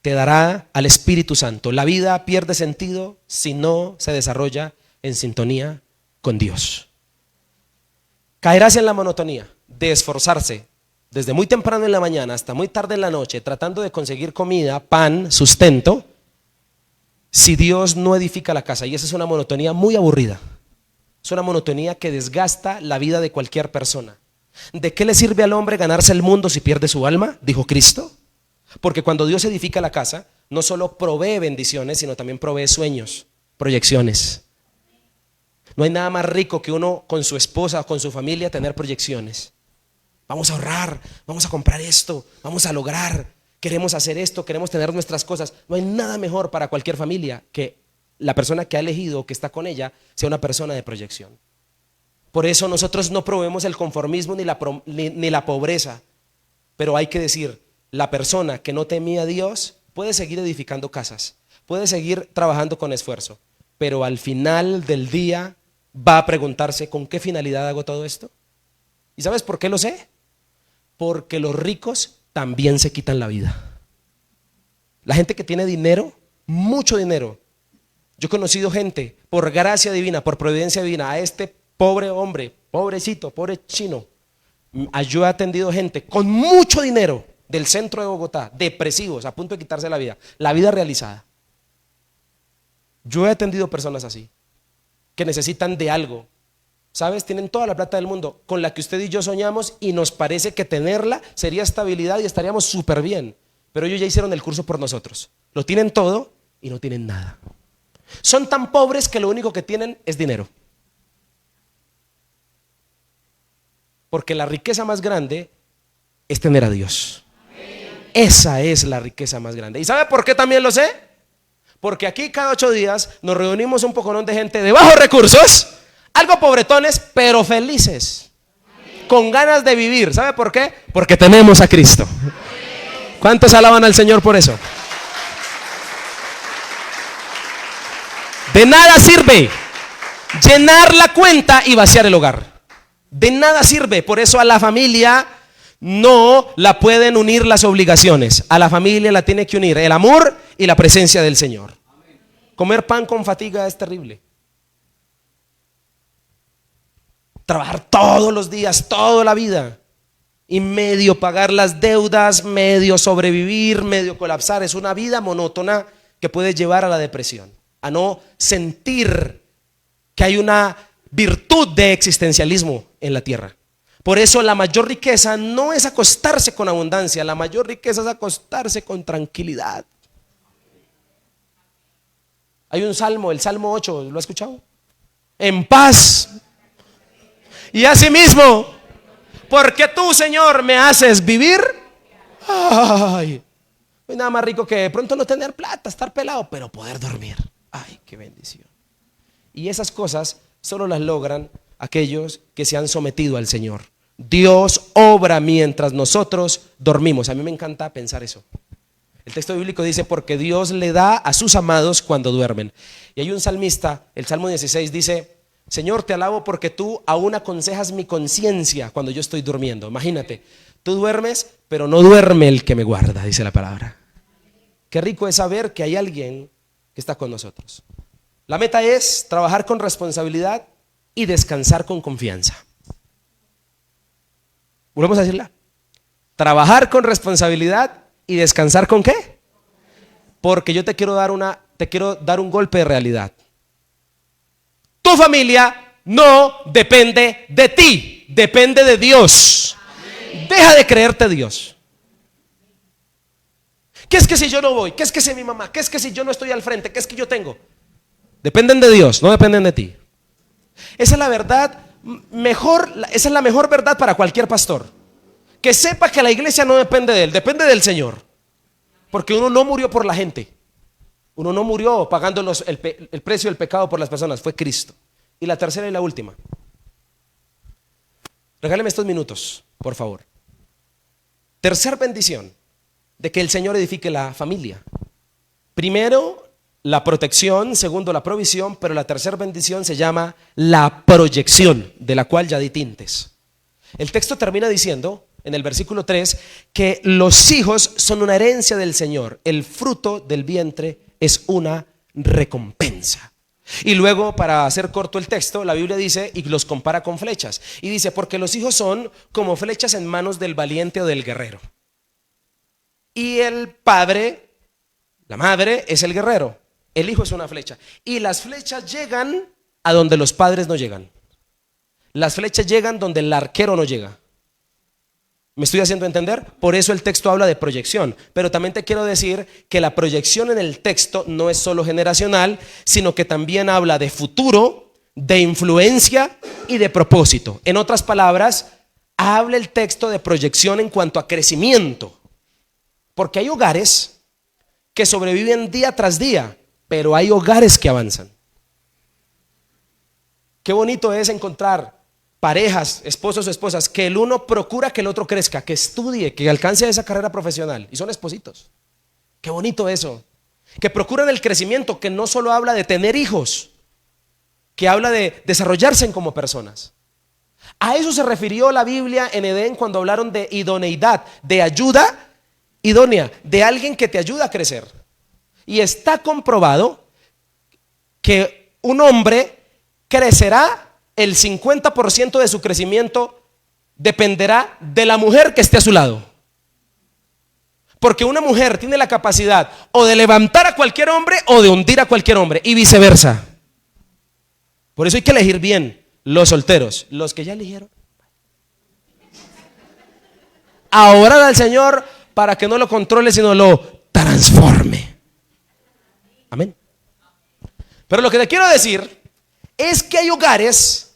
A: Te dará al Espíritu Santo. La vida pierde sentido si no se desarrolla en sintonía con Dios. Caerás en la monotonía de esforzarse desde muy temprano en la mañana hasta muy tarde en la noche tratando de conseguir comida, pan, sustento, si Dios no edifica la casa. Y esa es una monotonía muy aburrida. Es una monotonía que desgasta la vida de cualquier persona. ¿De qué le sirve al hombre ganarse el mundo si pierde su alma? Dijo Cristo. Porque cuando Dios edifica la casa, no solo provee bendiciones, sino también provee sueños, proyecciones. No hay nada más rico que uno con su esposa o con su familia tener proyecciones. Vamos a ahorrar, vamos a comprar esto, vamos a lograr, queremos hacer esto, queremos tener nuestras cosas. No hay nada mejor para cualquier familia que la persona que ha elegido, que está con ella, sea una persona de proyección. Por eso nosotros no promovemos el conformismo ni la pobreza. Pero hay que decir, la persona que no temía a Dios puede seguir edificando casas, puede seguir trabajando con esfuerzo, pero al final del día va a preguntarse, ¿con qué finalidad hago todo esto? ¿Y sabes por qué lo sé? Porque los ricos también se quitan la vida. La gente que tiene dinero, mucho dinero. Yo he conocido gente, por gracia divina, por providencia divina, a este pobre hombre, pobrecito, pobre chino. Yo he atendido gente con mucho dinero del centro de Bogotá, depresivos, a punto de quitarse la vida realizada. Yo he atendido personas así, que necesitan de algo. ¿Sabes? Tienen toda la plata del mundo, con la que usted y yo soñamos, y nos parece que tenerla sería estabilidad y estaríamos súper bien. Pero ellos ya hicieron el curso por nosotros. Lo tienen todo y no tienen nada. Son tan pobres que lo único que tienen es dinero. Porque la riqueza más grande es tener a Dios. Esa es la riqueza más grande. ¿Y sabe por qué también lo sé? Porque aquí cada 8 días nos reunimos un poconón de gente de bajos recursos, algo pobretones, pero felices, con ganas de vivir. ¿Sabe por qué? Porque tenemos a Cristo. ¿Cuántos alaban al Señor por eso? De nada sirve llenar la cuenta y vaciar el hogar. De nada sirve. Por eso a la familia no la pueden unir las obligaciones. A la familia la tiene que unir el amor y la presencia del Señor. Comer pan con fatiga es terrible. Trabajar todos los días, toda la vida, y medio pagar las deudas, medio sobrevivir, medio colapsar, es una vida monótona que puede llevar a la depresión, a no sentir que hay una virtud de existencialismo en la tierra. Por eso la mayor riqueza no es acostarse con abundancia, la mayor riqueza es acostarse con tranquilidad. Hay un salmo, el Salmo 8, ¿lo ha escuchado? En paz. Y asimismo, porque tú, Señor, me haces vivir. Ay, no hay nada más rico que de pronto no tener plata, estar pelado, pero poder dormir. Ay, qué bendición. Y esas cosas solo las logran aquellos que se han sometido al Señor. Dios obra mientras nosotros dormimos. A mí me encanta pensar eso. El texto bíblico dice, porque Dios le da a sus amados cuando duermen. Y hay un salmista, el Salmo 16 dice, Señor, te alabo porque tú aún aconsejas mi conciencia cuando yo estoy durmiendo. Imagínate, tú duermes, pero no duerme el que me guarda, dice la palabra. Qué rico es saber que hay alguien que está con nosotros. La meta es trabajar con responsabilidad y descansar con confianza. Volvemos a decirla. Trabajar con responsabilidad y descansar ¿con qué? Porque yo te quiero dar un golpe de realidad. Tu familia no depende de ti, depende de Dios. Deja de creerte Dios. ¿Qué es que si yo no voy? ¿Qué es que si mi mamá? ¿Qué es que si yo no estoy al frente? ¿Qué es que yo tengo? Dependen de Dios, no dependen de ti. Esa es la verdad mejor, esa es la mejor verdad para cualquier pastor. Que sepa que la iglesia no depende de él, depende del Señor. Porque uno no murió por la gente. Uno no murió pagando el precio del pecado por las personas, fue Cristo. Y la tercera y la última. Regáleme estos minutos, por favor. Tercer bendición de que el Señor edifique la familia. Primero, la protección. Segundo, la provisión. Pero la tercera bendición se llama la proyección, de la cual ya di tintes. El texto termina diciendo, en el versículo 3, que los hijos son una herencia del Señor. El fruto del vientre es una recompensa. Y luego, para hacer corto el texto, la Biblia dice, y los compara con flechas. Y dice, porque los hijos son como flechas en manos del valiente o del guerrero. Y el padre, la madre, es el guerrero. El hijo es una flecha. Y las flechas llegan a donde los padres no llegan. Las flechas llegan donde el arquero no llega. ¿Me estoy haciendo entender? Por eso el texto habla de proyección. Pero también te quiero decir que la proyección en el texto no es solo generacional, sino que también habla de futuro, de influencia y de propósito. En otras palabras, habla el texto de proyección en cuanto a crecimiento. Porque hay hogares que sobreviven día tras día, pero hay hogares que avanzan. Qué bonito es encontrar parejas, esposos o esposas, que el uno procura que el otro crezca, que estudie, que alcance esa carrera profesional, y son espositos. Qué bonito eso. Que procuran el crecimiento, que no solo habla de tener hijos, que habla de desarrollarse como personas. A eso se refirió la Biblia en Edén cuando hablaron de idoneidad, de ayuda idónea, de alguien que te ayuda a crecer. Y está comprobado que un hombre crecerá, el 50% de su crecimiento dependerá de la mujer que esté a su lado. Porque una mujer tiene la capacidad o de levantar a cualquier hombre o de hundir a cualquier hombre, y viceversa. Por eso hay que elegir bien los solteros. Los que ya eligieron, a orar al Señor para que no lo controle, sino lo transforme. Amén. Pero lo que te quiero decir es que hay hogares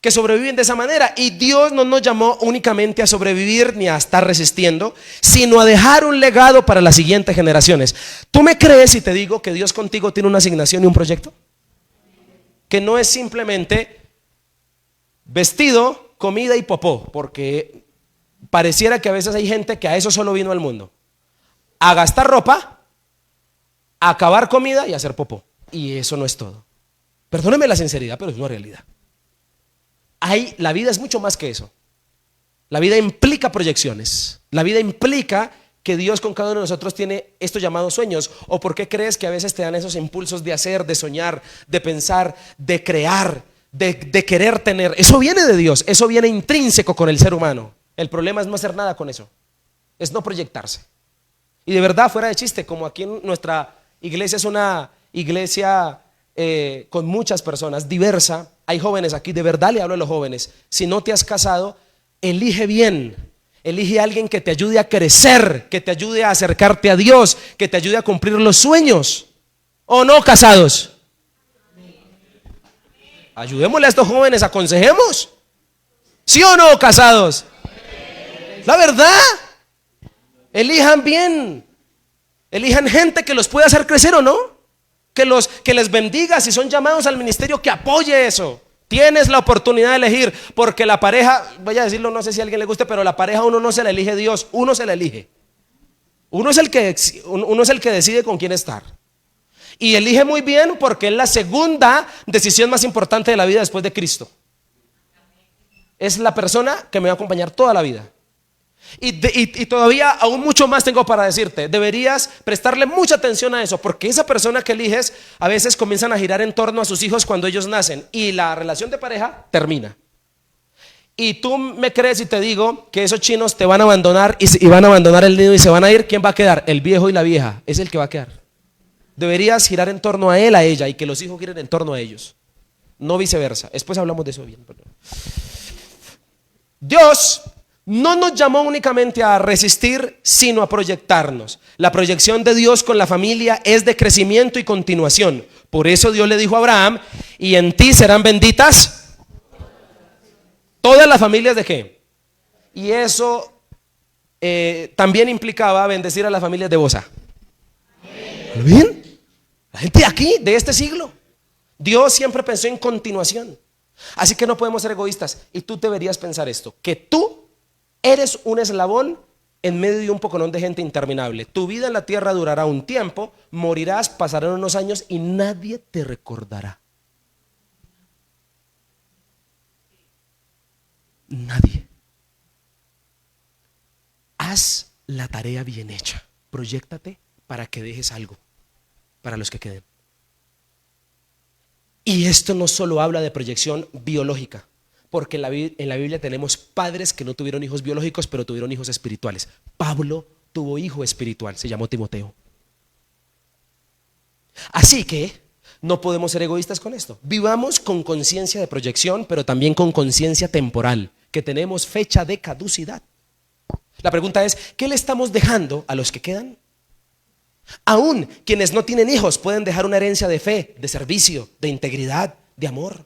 A: que sobreviven de esa manera, y Dios no nos llamó únicamente a sobrevivir ni a estar resistiendo, sino a dejar un legado para las siguientes generaciones. ¿Tú me crees si te digo que Dios contigo tiene una asignación y un proyecto? Que no es simplemente vestido, comida y popó, porque pareciera que a veces hay gente que a eso solo vino al mundo: a gastar ropa, a acabar comida y a hacer popó. Y eso no es todo. Perdóneme la sinceridad, pero es una realidad. La vida es mucho más que eso. La vida implica proyecciones. La vida implica que Dios con cada uno de nosotros tiene estos llamados sueños. ¿O por qué crees que a veces te dan esos impulsos de hacer, de soñar, de pensar, de crear, de querer tener? Eso viene de Dios, eso viene intrínseco con el ser humano. El problema es no hacer nada con eso, es no proyectarse. Y de verdad, fuera de chiste, como aquí en nuestra iglesia es una iglesia con muchas personas, diversa, hay jóvenes aquí, de verdad le hablo a los jóvenes: si no te has casado, elige bien, elige a alguien que te ayude a crecer, que te ayude a acercarte a Dios, que te ayude a cumplir los sueños. ¿O no, casados? Ayudémosle a estos jóvenes, aconsejemos. ¿Sí o no, casados? La verdad, elijan bien, elijan gente que los pueda hacer crecer, ¿o no? Que les bendiga. Si son llamados al ministerio, que apoye eso. Tienes la oportunidad de elegir, porque la pareja, voy a decirlo, no sé si a alguien le guste, pero la pareja uno no se la elige Dios, uno se la elige. Uno es el que decide con quién estar. Y elige muy bien, porque es la segunda decisión más importante de la vida después de Cristo. Es la persona que me va a acompañar toda la vida. Y todavía aún mucho más tengo para decirte. Deberías prestarle mucha atención a eso, porque esa persona que eliges a veces comienzan a girar en torno a sus hijos cuando ellos nacen, y la relación de pareja termina. Y tú me crees si te digo que esos chinos te van a abandonar y van a abandonar el nido y se van a ir. ¿Quién va a quedar? El viejo y la vieja, es el que va a quedar. Deberías girar en torno a él, a ella, y que los hijos giren en torno a ellos, no viceversa. Después hablamos de eso bien. Dios no nos llamó únicamente a resistir, sino a proyectarnos. La proyección de Dios con la familia es de crecimiento y continuación. Por eso Dios le dijo a Abraham: y en ti serán benditas todas las familias de qué. Y eso también implicaba bendecir a las familias de Bosa. ¿Lo bien? La gente de aquí, de este siglo. Dios siempre pensó en continuación. Así que no podemos ser egoístas. Y tú deberías pensar esto: que tú eres un eslabón en medio de un poconón de gente interminable. Tu vida en la tierra durará un tiempo, morirás, pasarán unos años y nadie te recordará. Nadie. Haz la tarea bien hecha. Proyéctate para que dejes algo para los que queden. Y esto no solo habla de proyección biológica, porque en la Biblia tenemos padres que no tuvieron hijos biológicos, pero tuvieron hijos espirituales. Pablo tuvo hijo espiritual, se llamó Timoteo. Así que no podemos ser egoístas con esto. Vivamos con conciencia de proyección, pero también con conciencia temporal, que tenemos fecha de caducidad. La pregunta es: ¿qué le estamos dejando a los que quedan? Aún quienes no tienen hijos pueden dejar una herencia de fe, de servicio, de integridad, de amor.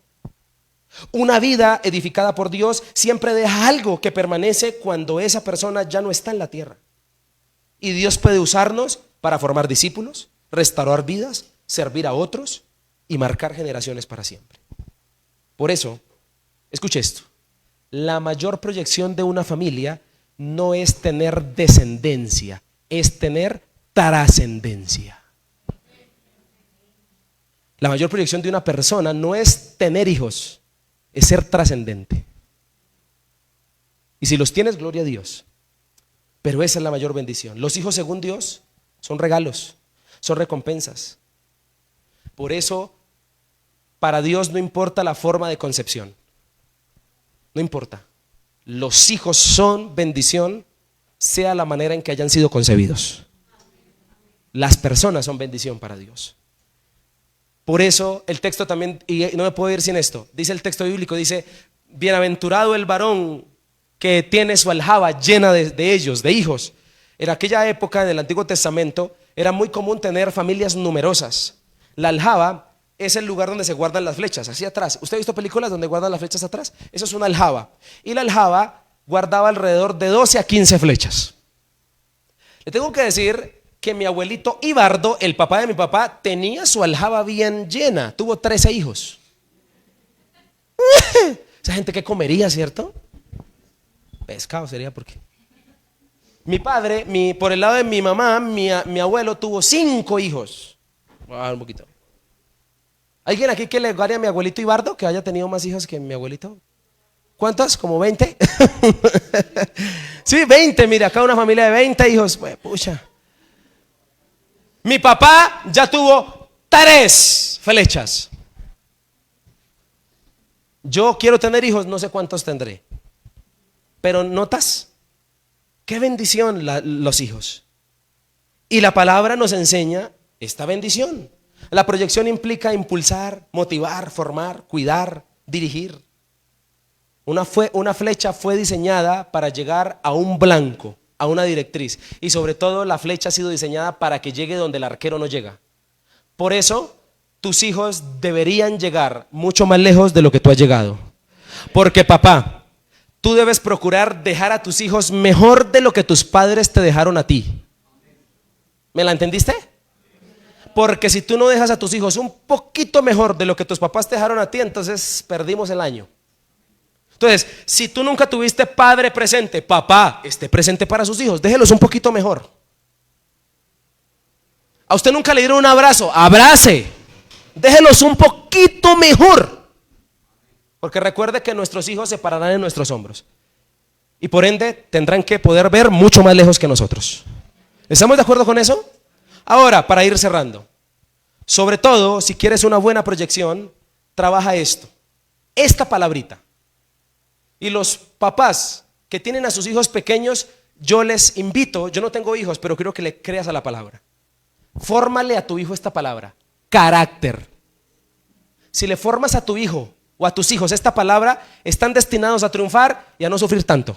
A: Una vida edificada por Dios siempre deja algo que permanece cuando esa persona ya no está en la tierra. Y Dios puede usarnos para formar discípulos, restaurar vidas, servir a otros y marcar generaciones para siempre. Por eso, escuche esto: la mayor proyección de una familia no es tener descendencia, es tener trascendencia. La mayor proyección de una persona no es tener hijos, es ser trascendente. Y si los tienes, gloria a Dios. Pero esa es la mayor bendición. Los hijos según Dios son regalos, son recompensas. Por eso, para Dios no importa la forma de concepción. No importa. Los hijos son bendición, sea la manera en que hayan sido concebidos. Las personas son bendición para Dios. Por eso el texto también, y no me puedo ir sin esto, dice el texto bíblico, dice: bienaventurado el varón que tiene su aljaba llena de ellos, de hijos. En aquella época, en el Antiguo Testamento, era muy común tener familias numerosas. La aljaba es el lugar donde se guardan las flechas, hacia atrás. ¿Usted ha visto películas donde guardan las flechas atrás? Eso es una aljaba. Y la aljaba guardaba alrededor de 12 a 15 flechas. Le tengo que decir que mi abuelito Ibardo, el papá de mi papá, tenía su aljaba bien llena. Tuvo 13 hijos. Esa gente que comería, ¿cierto? Pescado sería, porque mi padre, por el lado de mi mamá, mi abuelo tuvo 5 hijos. Voy a bajar un poquito. ¿Alguien aquí que le gane a mi abuelito Ibardo, que haya tenido más hijos que mi abuelito? ¿Cuántos? ¿Como 20? Sí, 20, mira, acá una familia de 20 hijos. Pues, pucha. Mi papá ya tuvo 3 flechas. Yo quiero tener hijos, no sé cuántos tendré. Pero ¿notas? Qué bendición los hijos. Y la palabra nos enseña esta bendición. La proyección implica impulsar, motivar, formar, cuidar, dirigir. Una flecha fue diseñada para llegar a un blanco, a una directriz. Y sobre todo la flecha ha sido diseñada para que llegue donde el arquero no llega. Por eso tus hijos deberían llegar mucho más lejos de lo que tú has llegado. Porque papá, tú debes procurar dejar a tus hijos mejor de lo que tus padres te dejaron a ti. ¿Me la entendiste? Porque si tú no dejas a tus hijos un poquito mejor de lo que tus papás te dejaron a ti, entonces perdimos el año. Entonces, si tú nunca tuviste padre presente, papá esté presente para sus hijos, déjelos un poquito mejor. A usted nunca le dieron un abrazo, abrace, déjelos un poquito mejor. Porque recuerde que nuestros hijos se pararán en nuestros hombros y por ende tendrán que poder ver mucho más lejos que nosotros. ¿Estamos de acuerdo con eso? Ahora, para ir cerrando, sobre todo si quieres una buena proyección, trabaja esta palabrita. Y los papás que tienen a sus hijos pequeños, yo les invito, yo no tengo hijos, pero quiero que le creas a la palabra. Fórmale a tu hijo esta palabra: carácter. Si le formas a tu hijo o a tus hijos esta palabra, están destinados a triunfar y a no sufrir tanto.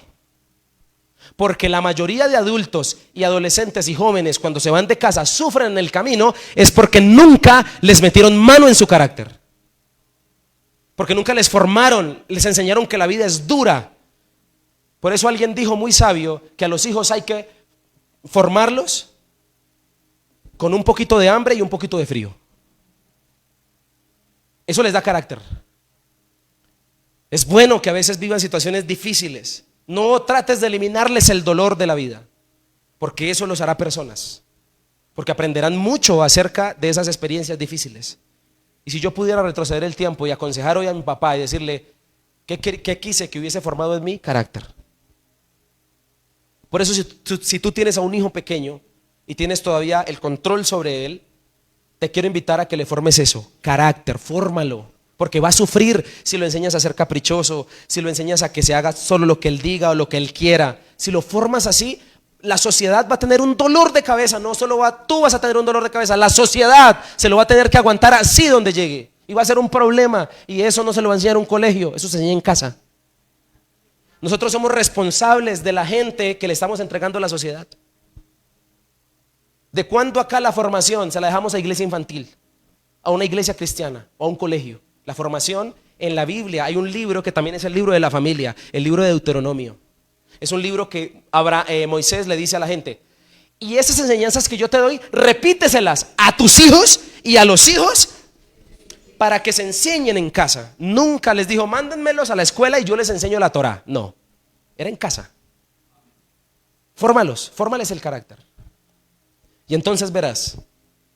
A: Porque la mayoría de adultos y adolescentes y jóvenes cuando se van de casa sufren en el camino es porque nunca les metieron mano en su carácter. Porque nunca les formaron, les enseñaron que la vida es dura. Por eso alguien dijo muy sabio que a los hijos hay que formarlos con un poquito de hambre y un poquito de frío. Eso les da carácter. Es bueno que a veces vivan situaciones difíciles. No trates de eliminarles el dolor de la vida, porque eso los hará personas. Porque aprenderán mucho acerca de esas experiencias difíciles. Y si yo pudiera retroceder el tiempo y aconsejar hoy a mi papá y decirle ¿qué quise que hubiese formado en mí? Carácter. Por eso si tú tienes a un hijo pequeño y tienes todavía el control sobre él, te quiero invitar a que le formes eso, carácter, fórmalo. Porque va a sufrir si lo enseñas a ser caprichoso, si lo enseñas a que se haga solo lo que él diga o lo que él quiera. Si lo formas así, la sociedad va a tener un dolor de cabeza. No solo tú vas a tener un dolor de cabeza, la sociedad se lo va a tener que aguantar así donde llegue. Y va a ser un problema. Y eso no se lo va a enseñar un colegio, eso se enseña en casa. Nosotros somos responsables de la gente que le estamos entregando a la sociedad. ¿De cuándo acá la formación se la dejamos a iglesia infantil, a una iglesia cristiana o a un colegio? La formación en la Biblia, hay un libro que también es el libro de la familia, el libro de Deuteronomio. Es un libro que Moisés le dice a la gente: y esas enseñanzas que yo te doy, repíteselas a tus hijos y a los hijos para que se enseñen en casa. Nunca les dijo: mándenmelos a la escuela y yo les enseño la Torá. No, era en casa. Fórmales el carácter. Y entonces verás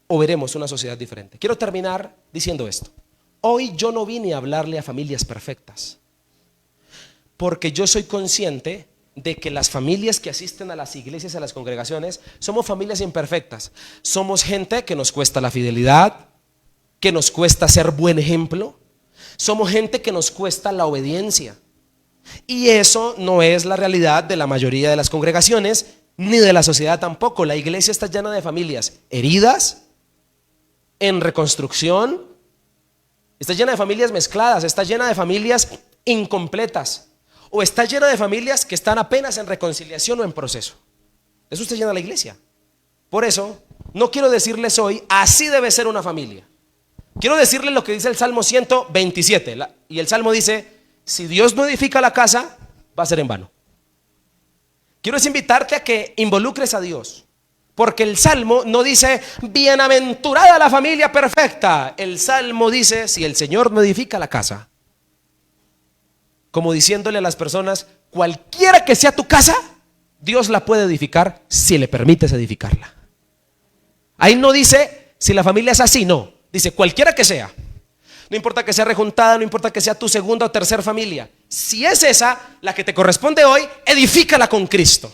A: o veremos una sociedad diferente. Quiero terminar diciendo esto. Hoy yo no vine a hablarle a familias perfectas, porque yo soy consciente de que las familias que asisten a las iglesias, a las congregaciones, somos familias imperfectas. Somos gente que nos cuesta la fidelidad, que nos cuesta ser buen ejemplo. Somos gente que nos cuesta la obediencia. Y eso no es la realidad de la mayoría de las congregaciones, ni de la sociedad tampoco. La iglesia está llena de familias heridas, en reconstrucción. Está llena de familias mezcladas, está llena de familias incompletas, o está llena de familias que están apenas en reconciliación o en proceso. Eso está llena la iglesia. Por eso no quiero decirles hoy así debe ser una familia. Quiero decirles lo que dice el Salmo 127. Y el Salmo dice: si Dios no edifica la casa, va a ser en vano. Quiero invitarte a que involucres a Dios. Porque el Salmo no dice bienaventurada la familia perfecta. El Salmo dice: si el Señor no edifica la casa. Como diciéndole a las personas: cualquiera que sea tu casa, Dios la puede edificar si le permites edificarla. Ahí no dice si la familia es así, no. Dice cualquiera que sea. No importa que sea rejuntada, no importa que sea tu segunda o tercera familia. Si es esa la que te corresponde hoy, edifícala con Cristo.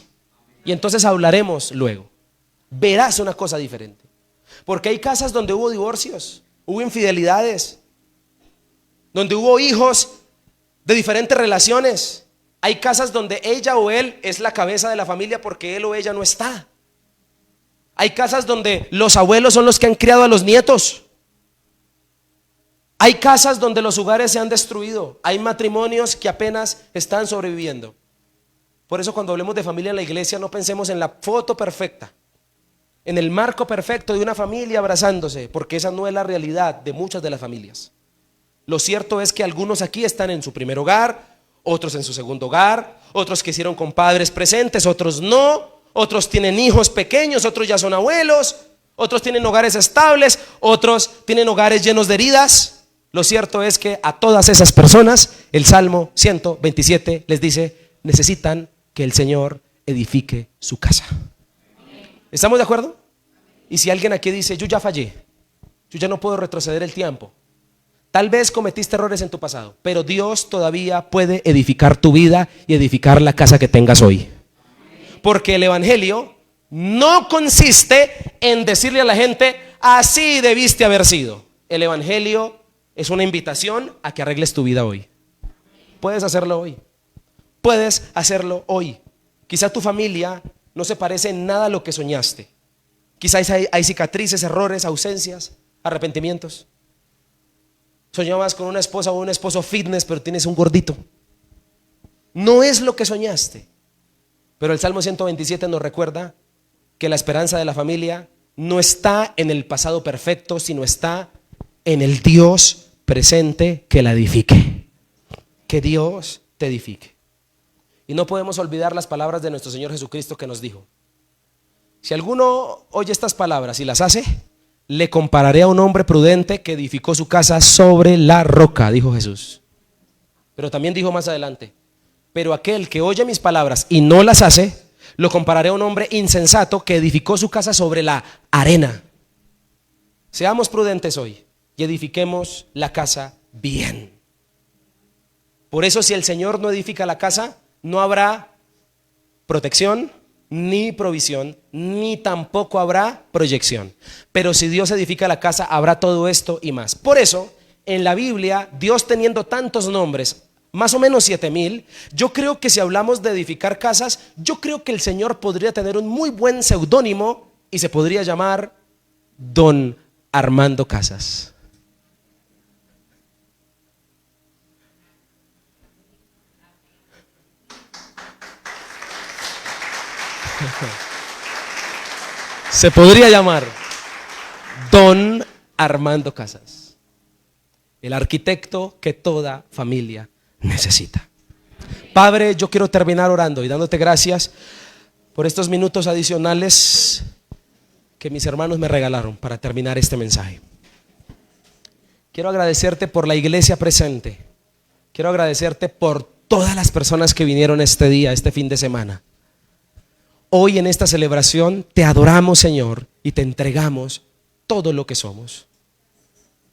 A: Y entonces hablaremos luego. Verás una cosa diferente. Porque hay casas donde hubo divorcios, hubo infidelidades, donde hubo hijos de diferentes relaciones. Hay casas donde ella o él es la cabeza de la familia porque él o ella no está. Hay casas donde los abuelos son los que han criado a los nietos. Hay casas donde los hogares se han destruido. Hay matrimonios que apenas están sobreviviendo. Por eso cuando hablemos de familia en la iglesia, no pensemos en la foto perfecta, en el marco perfecto de una familia abrazándose, porque esa no es la realidad de muchas de las familias. Lo cierto es que algunos aquí están en su primer hogar, otros en su segundo hogar, otros que hicieron con padres presentes, otros no, otros tienen hijos pequeños, otros ya son abuelos, otros tienen hogares estables, otros tienen hogares llenos de heridas. Lo cierto es que a todas esas personas el Salmo 127 les dice: necesitan que el Señor edifique su casa. ¿Estamos de acuerdo? Y si alguien aquí dice: yo ya fallé, yo ya no puedo retroceder el tiempo, tal vez cometiste errores en tu pasado, pero Dios todavía puede edificar tu vida y edificar la casa que tengas hoy. Porque el evangelio no consiste en decirle a la gente: así debiste haber sido. El evangelio es una invitación a que arregles tu vida hoy. Puedes hacerlo hoy. Puedes hacerlo hoy. Quizá tu familia no se parece en nada a lo que soñaste. Quizás hay cicatrices, errores, ausencias, arrepentimientos. Soñabas con una esposa o un esposo fitness, pero tienes un gordito. No es lo que soñaste. Pero el Salmo 127 nos recuerda que la esperanza de la familia no está en el pasado perfecto, sino está en el Dios presente que la edifique. Que Dios te edifique. Y no podemos olvidar las palabras de nuestro Señor Jesucristo, que nos dijo: si alguno oye estas palabras y las hace, le compararé a un hombre prudente que edificó su casa sobre la roca, dijo Jesús. Pero también dijo más adelante: pero aquel que oye mis palabras y no las hace, lo compararé a un hombre insensato que edificó su casa sobre la arena. Seamos prudentes hoy y edifiquemos la casa bien. Por eso, si el Señor no edifica la casa, no habrá protección, ni provisión, ni tampoco habrá proyección. Pero si Dios edifica la casa, habrá todo esto y más. Por eso, en la Biblia, Dios teniendo tantos nombres, más o menos 7,000, yo creo que si hablamos de edificar casas, yo creo que el Señor podría tener un muy buen seudónimo y se podría llamar Don Armando Casas. Se podría llamar Don Armando Casas, el arquitecto que toda familia necesita. Padre, yo quiero terminar orando y dándote gracias por estos minutos adicionales que mis hermanos me regalaron para terminar este mensaje. Quiero agradecerte por la iglesia presente. Quiero agradecerte por todas las personas que vinieron este día, este fin de semana. Hoy en esta celebración te adoramos, Señor, y te entregamos todo lo que somos.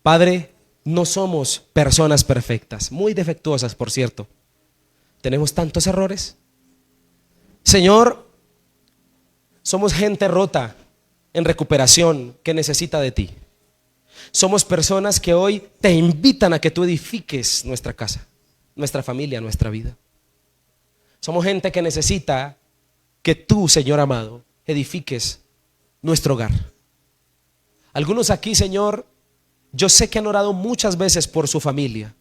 A: Padre, no somos personas perfectas, muy defectuosas, por cierto. Tenemos tantos errores. Señor, somos gente rota, en recuperación, que necesita de ti. Somos personas que hoy te invitan a que tú edifiques nuestra casa, nuestra familia, nuestra vida. Somos gente que necesita que tú, Señor amado, edifiques nuestro hogar. Algunos aquí, Señor, yo sé que han orado muchas veces por su familia,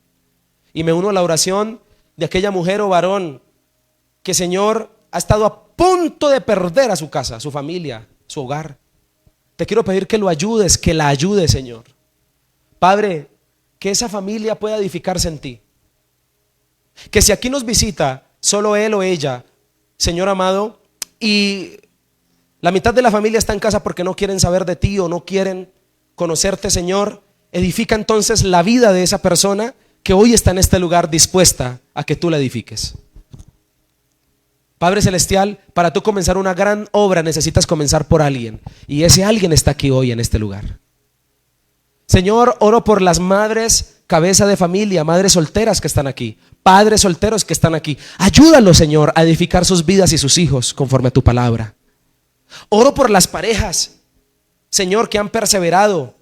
A: y me uno a la oración de aquella mujer o varón que, Señor, ha estado a punto de perder a su casa, a su familia, su hogar. Te quiero pedir que lo ayudes, que la ayudes, Señor. Padre, que esa familia pueda edificarse en ti. Que si aquí nos visita solo él o ella, Señor amado, y la mitad de la familia está en casa porque no quieren saber de ti o no quieren conocerte, Señor, edifica entonces la vida de esa persona que hoy está en este lugar dispuesta a que tú la edifiques. Padre Celestial, para tú comenzar una gran obra necesitas comenzar por alguien, y ese alguien está aquí hoy en este lugar. Señor, oro por las madres cabeza de familia, madres solteras que están aquí, padres solteros que están aquí. Ayúdalos, Señor, a edificar sus vidas y sus hijos conforme a tu palabra. Oro por las parejas, Señor, que han perseverado,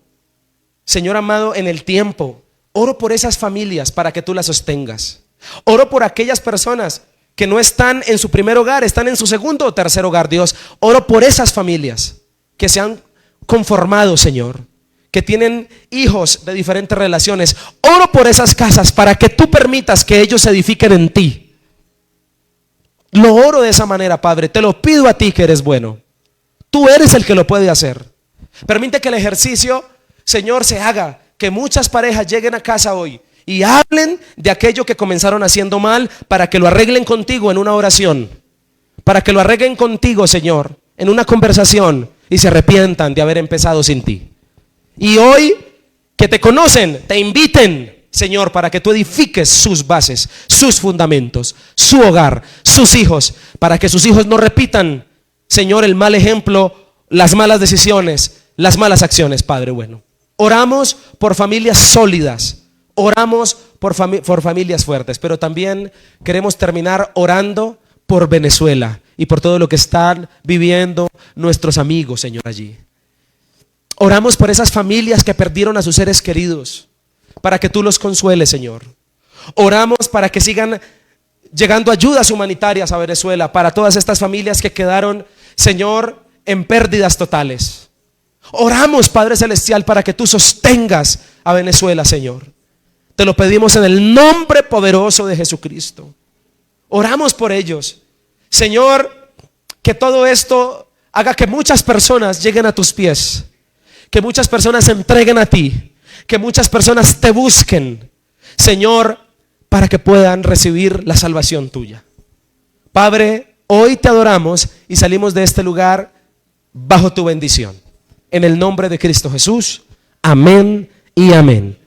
A: Señor amado, en el tiempo. Oro por esas familias para que tú las sostengas. Oro por aquellas personas que no están en su primer hogar, están en su segundo o tercer hogar, Dios. Oro por esas familias que se han conformado, Señor, que tienen hijos de diferentes relaciones. Oro por esas casas para que tú permitas que ellos se edifiquen en ti. Lo oro de esa manera, Padre. Te lo pido a ti, que eres bueno. Tú eres el que lo puede hacer. Permite que el ejercicio, Señor, se haga, que muchas parejas lleguen a casa hoy y hablen de aquello que comenzaron haciendo mal, para que lo arreglen contigo en una oración, para que lo arreglen contigo, Señor, en una conversación, y se arrepientan de haber empezado sin ti. Y hoy que te conocen, te inviten, Señor, para que tú edifiques sus bases, sus fundamentos, su hogar, sus hijos, para que sus hijos no repitan, Señor, el mal ejemplo, las malas decisiones, las malas acciones, Padre bueno. Oramos por familias sólidas, oramos por familias fuertes, pero también queremos terminar orando por Venezuela y por todo lo que están viviendo nuestros amigos, Señor, allí. Oramos por esas familias que perdieron a sus seres queridos, para que tú los consueles, Señor. Oramos para que sigan llegando ayudas humanitarias a Venezuela, para todas estas familias que quedaron, Señor, en pérdidas totales. Oramos, Padre Celestial, para que tú sostengas a Venezuela, Señor. Te lo pedimos en el nombre poderoso de Jesucristo. Oramos por ellos. Señor, que todo esto haga que muchas personas lleguen a tus pies, que muchas personas se entreguen a ti, que muchas personas te busquen, Señor, para que puedan recibir la salvación tuya. Padre, hoy te adoramos y salimos de este lugar bajo tu bendición. En el nombre de Cristo Jesús, amén y amén.